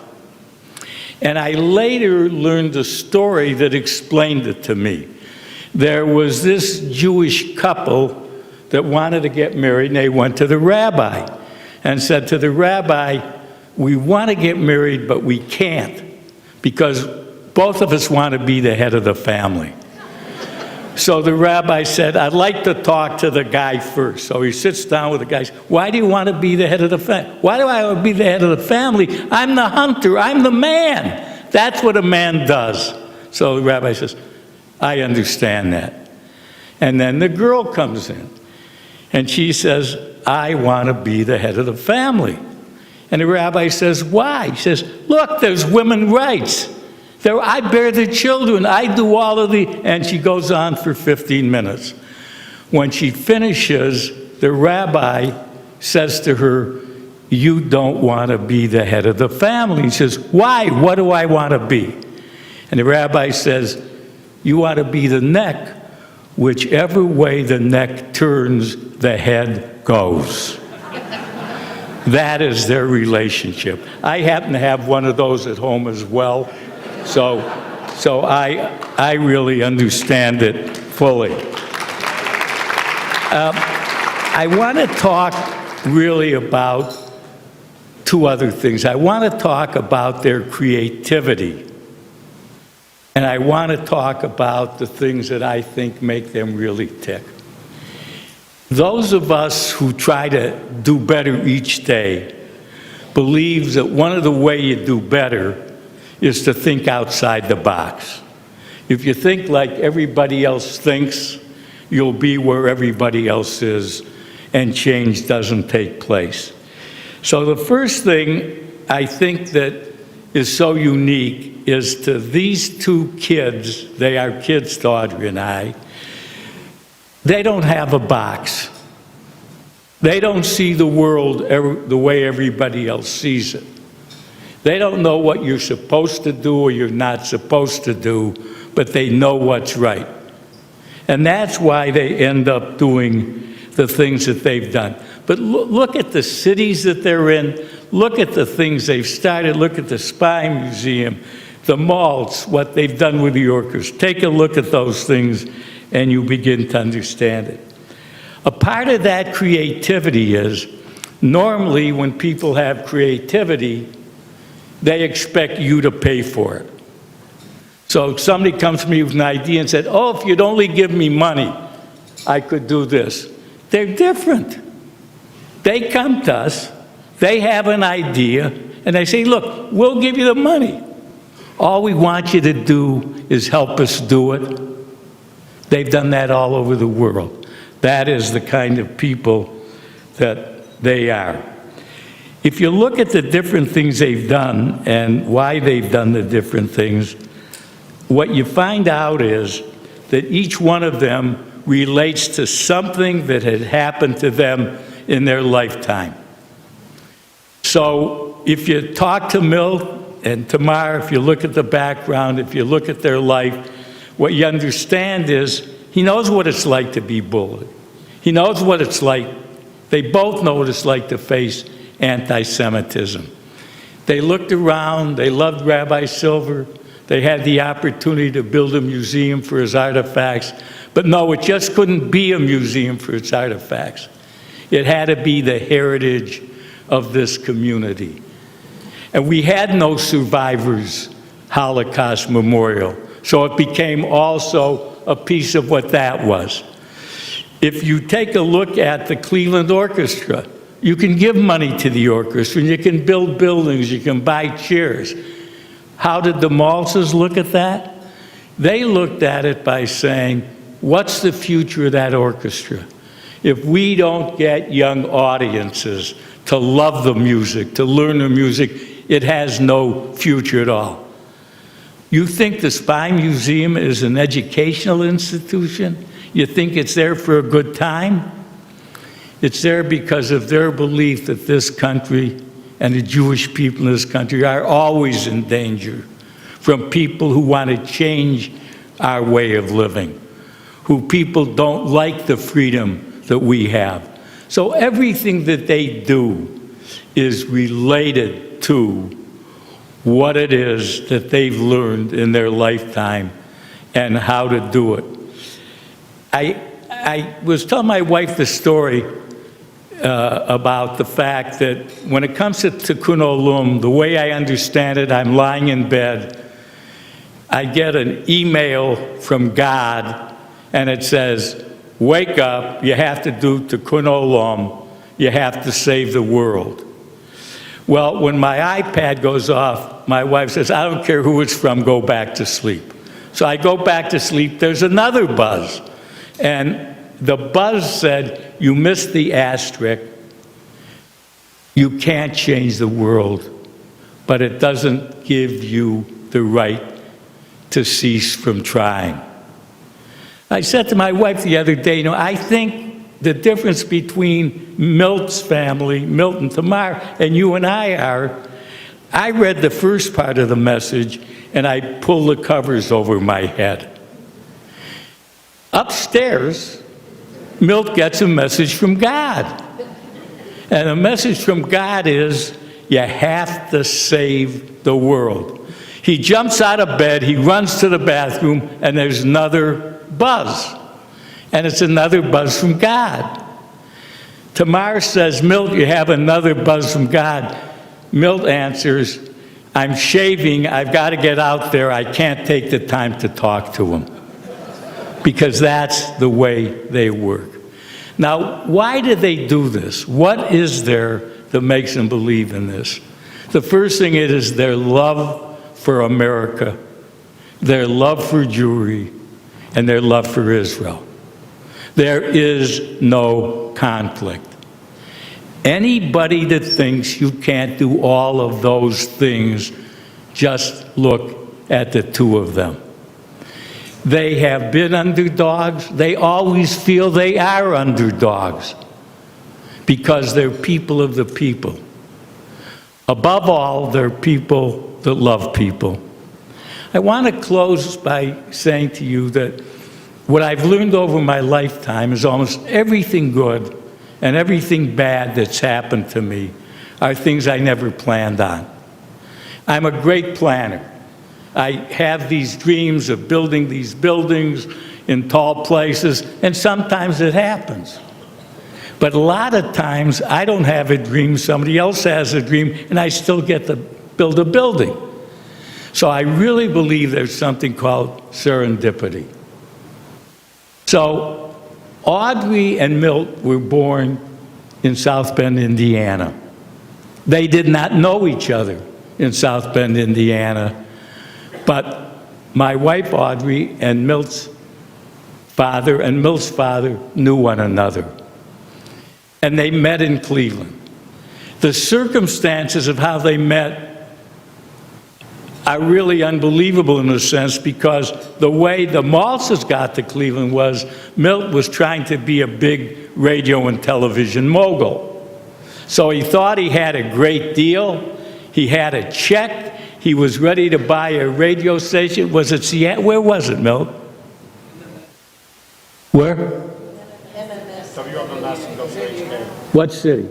And I later learned a story that explained it to me. There was this Jewish couple that wanted to get married, and they went to the rabbi and said to the rabbi, "We want to get married, but we can't because both of us want to be the head of the family." So the rabbi said, "I'd like to talk to the guy first." So he sits down with the guy. "Why do you want to be the head of the family?" "Why do I want to be the head of the family? I'm the hunter. I'm the man. That's what a man does." So the rabbi says, "I understand that." And then the girl comes in, and she says, "I want to be the head of the family." And the rabbi says, "Why?" He says, "Look, there's women's rights. I bear the children, I do all of the," and she goes on for 15 minutes. When she finishes, the rabbi says to her, "You don't want to be the head of the family." He says, "Why? What do I want to be?" And the rabbi says, "You want to be the neck. Whichever way the neck turns, the head goes." That is their relationship. I happen to have one of those at home as well. So I really understand it fully. I want to talk really about two other things. I want to talk about their creativity. And I want to talk about the things that I think make them really tick. Those of us who try to do better each day believes that one of the ways you do better is to think outside the box. If you think like everybody else thinks, you'll be where everybody else is, and change doesn't take place. So the first thing I think that is so unique is to these two kids, they are kids to Audrey and I, they don't have a box. They don't see the world the way everybody else sees it. They don't know what you're supposed to do or you're not supposed to do, but they know what's right. And that's why they end up doing the things that they've done. But look at the cities that they're in. Look at the things they've started. Look at the Spy Museum, the Maltz, what they've done with the Yorkers. Take a look at those things and you begin to understand it. A part of that creativity is, normally when people have creativity, they expect you to pay for it. So somebody comes to me with an idea and said, "Oh, if you'd only give me money, I could do this." They're different. They come to us They have an idea, and they say, look, we'll give you the money. All we want you to do is help us do it. They've done that all over the world. That is the kind of people that they are. If you look at the different things they've done and why they've done the different things, what you find out is that each one of them relates to something that had happened to them in their lifetime. So if you talk to Milt and Tamar, if you look at the background, if you look at their life, what you understand is he knows what it's like to be bullied. He knows what it's like. They both know what it's like to face anti-Semitism. They looked around, they loved Rabbi Silver, they had the opportunity to build a museum for his artifacts, but no, it just couldn't be a museum for its artifacts. It had to be the heritage of this community. And we had no survivors Holocaust memorial, so it became also a piece of what that was. If you take a look at the Cleveland Orchestra, you can give money to the orchestra, and you can build buildings, you can buy chairs. How did the Maltzes look at that? They looked at it by saying, what's the future of that orchestra? If we don't get young audiences to love the music, to learn the music, it has no future at all. You think the Spy Museum is an educational institution? You think it's there for a good time? It's there because of their belief that this country and the Jewish people in this country are always in danger from people who want to change our way of living, who people don't like the freedom that we have. So everything that they do is related to what it is that they've learned in their lifetime and how to do it. I was telling my wife the story about the fact that when it comes to Tikkun Olam, the way I understand it, I'm lying in bed, I get an email from God, and it says, wake up, you have to do Tikkun Olam, you have to save the world. Well, when my iPad goes off, my wife says, I don't care who it's from, go back to sleep. So I go back to sleep, there's another buzz. And the buzz said, you missed the asterisk. You can't change the world, but it doesn't give you the right to cease from trying. I said to my wife the other day, I think the difference between Milt's family, Milt and Tamar, and you and I are, I read the first part of the message and I pulled the covers over my head. Upstairs, Milt gets a message from God. And the message from God is, you have to save the world. He jumps out of bed, he runs to the bathroom, and there's another buzz. And it's another buzz from God. Tamar says, Milt, you have another buzz from God. Milt answers, I'm shaving, I've got to get out there, I can't take the time to talk to him. Because that's the way they work. Now, why did they do this? What is there that makes them believe in this? The first thing is their love for America, their love for Jewry, and their love for Israel. There is no conflict. Anybody that thinks you can't do all of those things, just look at the two of them. They have been underdogs. They always feel they are underdogs because they're people of the people. Above all, they're people that love people. I want to close by saying to you that what I've learned over my lifetime is almost everything good and everything bad that's happened to me are things I never planned on. I'm a great planner. I have these dreams of building these buildings in tall places, and sometimes it happens. But a lot of times, I don't have a dream, somebody else has a dream, and I still get to build a building. So I really believe there's something called serendipity. So Audrey and Milt were born in South Bend, Indiana. They did not know each other in South Bend, Indiana, but my wife Audrey and Milt's father knew one another. And they met in Cleveland. The circumstances of how they met are really unbelievable in a sense, because the way the Maltzes got to Cleveland was Milt was trying to be a big radio and television mogul. So he thought he had a great deal. He had a check. He was ready to buy a radio station. Was it Seattle? Where was it, Milt? Where? What city?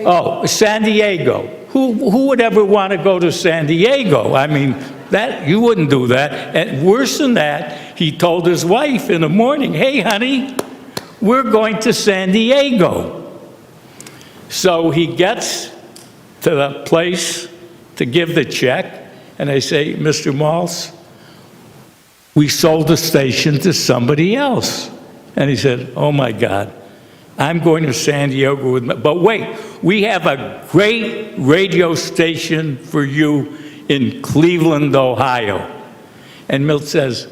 Oh, San Diego. Who would ever want to go to San Diego? I mean, that you wouldn't do that. And worse than that, he told his wife in the morning, "Hey, honey, we're going to San Diego." So he gets to the place to give the check, and they say, "Mr. Maltz, we sold the station to somebody else." And he said, "Oh my God, I'm going to San Diego with my," but wait, we have a great radio station for you in Cleveland, Ohio. And Milt says,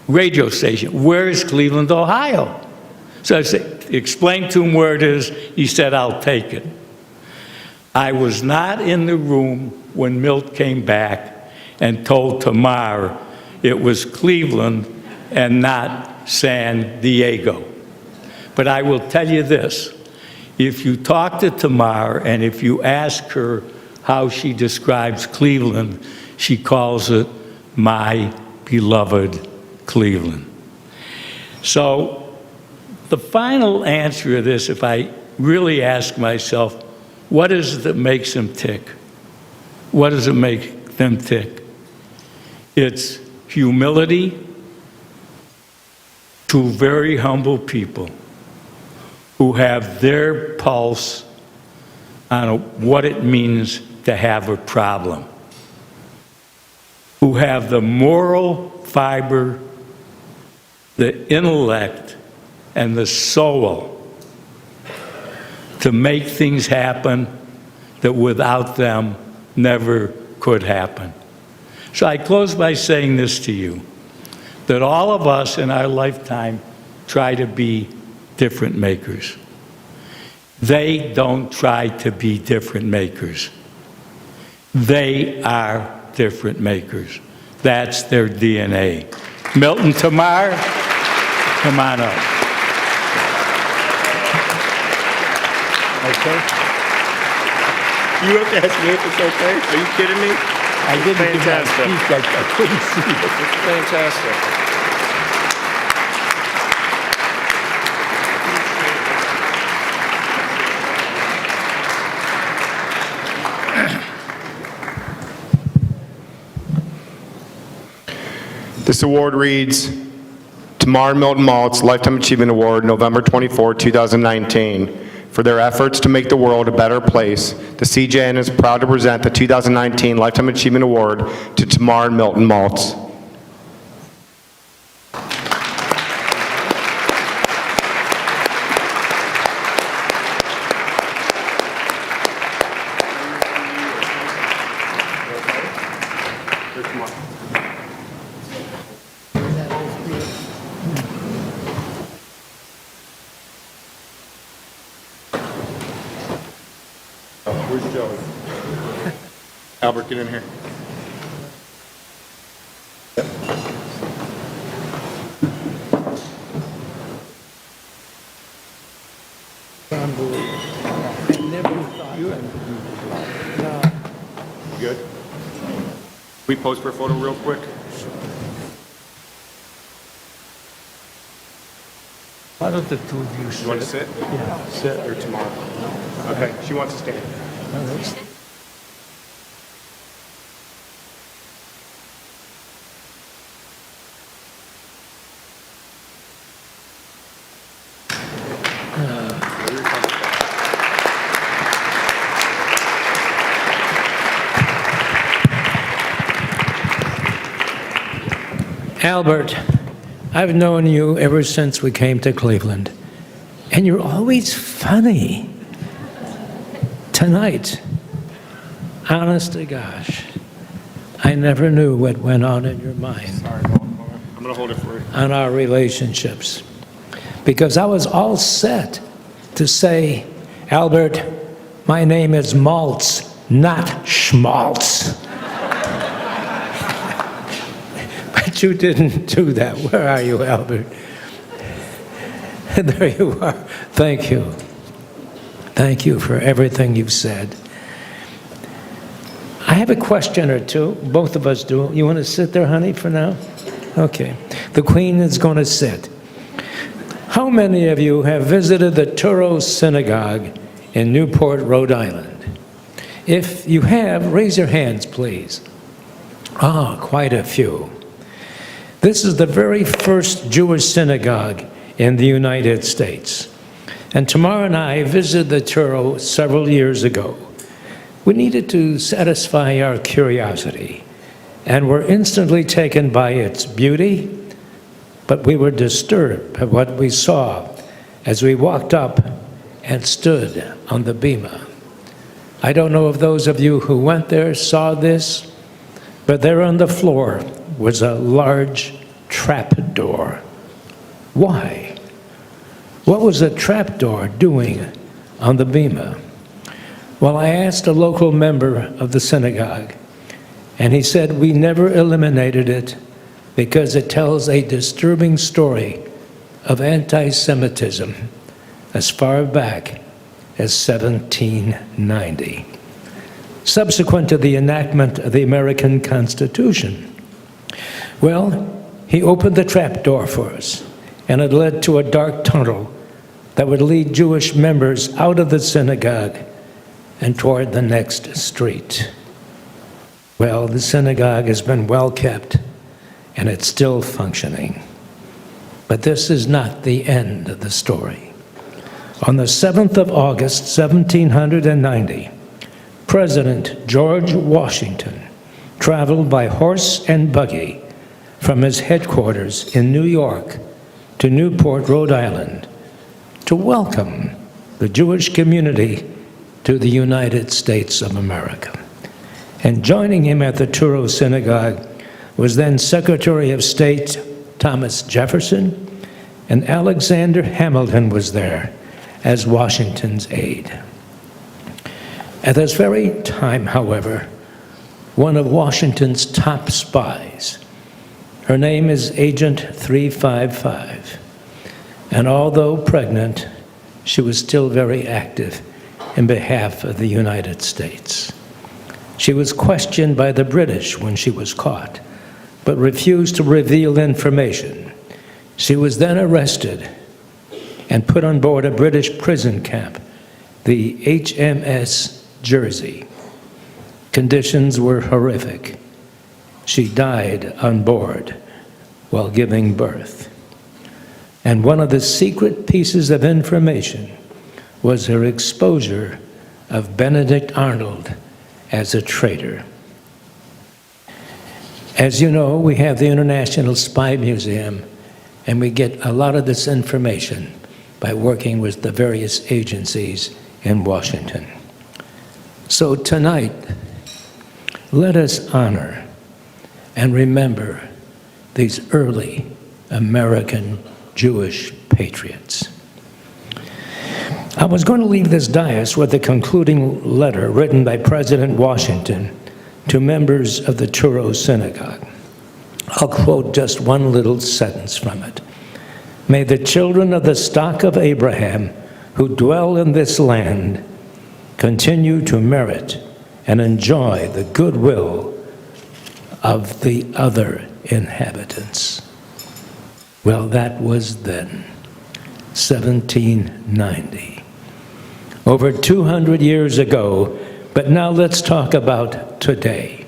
"Radio station, where is Cleveland, Ohio?" So I said, explain to him where it is. He said, "I'll take it." I was not in the room when Milt came back and told Tamar it was Cleveland and not San Diego. But I will tell you this, if you talk to Tamar and if you ask her how she describes Cleveland, she calls it my beloved Cleveland. So the final answer to this, if I really ask myself, what is it that makes them tick? What does it make them tick? It's humility, two very humble people who have their pulse on what it means to have a problem, who have the moral fiber, the intellect, and the soul to make things happen that without them never could happen. So I close by saying this to you, that all of us in our lifetime try to be different makers. They don't try to be different makers. They are different makers. That's their DNA. Milton, Tamar, come on up. Okay? You have to ask me if it's okay? Are you kidding me? I didn't give that speech. I couldn't see it. It's fantastic. This award reads, Tamar Milton Maltz Lifetime Achievement Award, November 24, 2019. For their efforts to make the world a better place, the CJN is proud to present the 2019 Lifetime Achievement Award to Tamar Milton Maltz. Where's Joey? Albert, get in here. Good? We pose for a photo real quick? Why don't the two of you sit? You want to sit? Yeah, sit. Or tomorrow? Okay, she wants to stand. Albert, I've known you ever since we came to Cleveland, and you're always funny. Tonight, honest to gosh, I never knew what went on in your mind I'm going to hold it for you. on our relationships. Because I was all set to say, Albert, my name is Maltz, not Schmaltz. But you didn't do that. Where are you, Albert? There you are. Thank you. Thank you for everything you've said. I have a question or two. Both of us do. You want to sit there, honey, for now? Okay. The Queen is going to sit. How many of you have visited the Touro Synagogue in Newport, Rhode Island? If you have, raise your hands, please. Ah, quite a few. This is the very first Jewish synagogue in the United States. And Tamar and I visited the Touro several years ago. We needed to satisfy our curiosity and were instantly taken by its beauty, but we were disturbed by what we saw as we walked up and stood on the bima. I don't know if those of you who went there saw this, but there on the floor was a large trapdoor. Why? What was a trapdoor doing on the bima? Well, I asked a local member of the synagogue, and he said we never eliminated it because it tells a disturbing story of anti-Semitism as far back as 1790, subsequent to the enactment of the American Constitution. Well, he opened the trapdoor for us, and it led to a dark tunnel that would lead Jewish members out of the synagogue and toward the next street. Well, the synagogue has been well kept, and it's still functioning. But this is not the end of the story. On the 7th of August, 1790, President George Washington traveled by horse and buggy from his headquarters in New York to Newport, Rhode Island, to welcome the Jewish community to the United States of America. And joining him at the Touro Synagogue was then Secretary of State Thomas Jefferson, and Alexander Hamilton was there as Washington's aide. At this very time, however, one of Washington's top spies, her name is Agent 355, and although pregnant, she was still very active in behalf of the United States. She was questioned by the British when she was caught, but refused to reveal information. She was then arrested and put on board a British prison camp, the HMS Jersey. Conditions were horrific. She died on board while giving birth. And one of the secret pieces of information was her exposure of Benedict Arnold as a traitor. As you know, we have the International Spy Museum, and we get a lot of this information by working with the various agencies in Washington. So tonight, let us honor and remember these early American Jewish patriots. I was going to leave this dais with a concluding letter written by President Washington to members of the Touro Synagogue. I'll quote just one little sentence from it. May the children of the stock of Abraham who dwell in this land continue to merit and enjoy the goodwill of the other inhabitants. Well, that was then, 1790. Over 200 years ago, but now let's talk about today.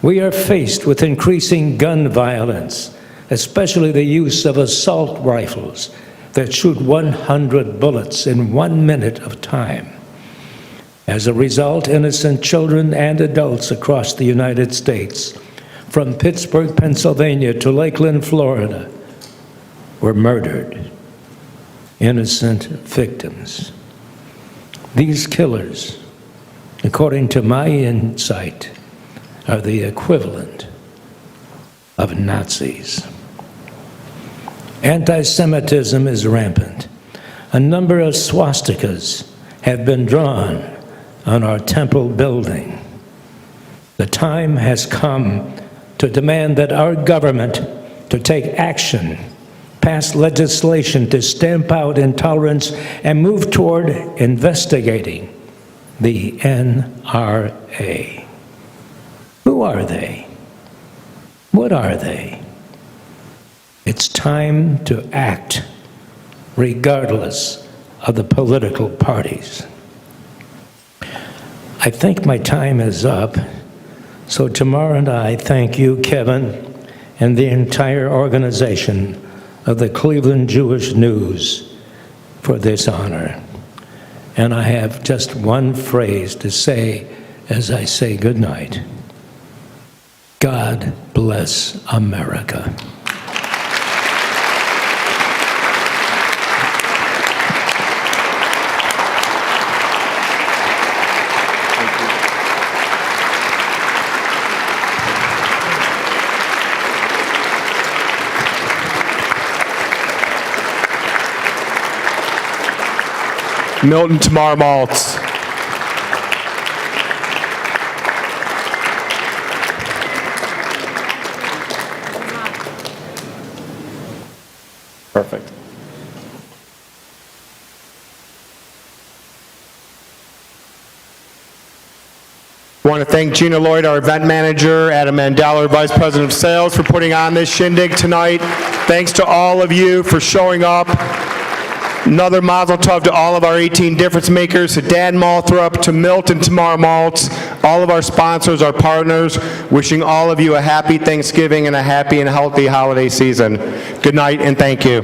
We are faced with increasing gun violence, especially the use of assault rifles that shoot 100 bullets in 1 minute of time. As a result, innocent children and adults across the United States, from Pittsburgh, Pennsylvania to Lakeland, Florida, were murdered. Innocent victims. These killers according to my insight, are the equivalent of Nazis. Anti-Semitism is rampant. A number of swastikas have been drawn on our temple building. The time has come to demand that our government to take action, pass legislation to stamp out intolerance, and move toward investigating the NRA. Who are they? What are they? It's time to act regardless of the political parties. I think my time is up, so tomorrow night I thank you, Kevin, and the entire organization of the Cleveland Jewish News for this honor. And I have just one phrase to say as I say goodnight. God bless America. Milton Tamar Maltz. Perfect. I want to thank Gina Lloyd, our event manager, Adam Mandela, our vice president of sales, for putting on this shindig tonight. Thanks to all of you for showing up. Another mazel tov to all of our 18 difference makers, to Dan Malthrop, to Milton Tamar Maltz, all of our sponsors, our partners, wishing all of you a happy Thanksgiving and a happy and healthy holiday season. Good night and thank you.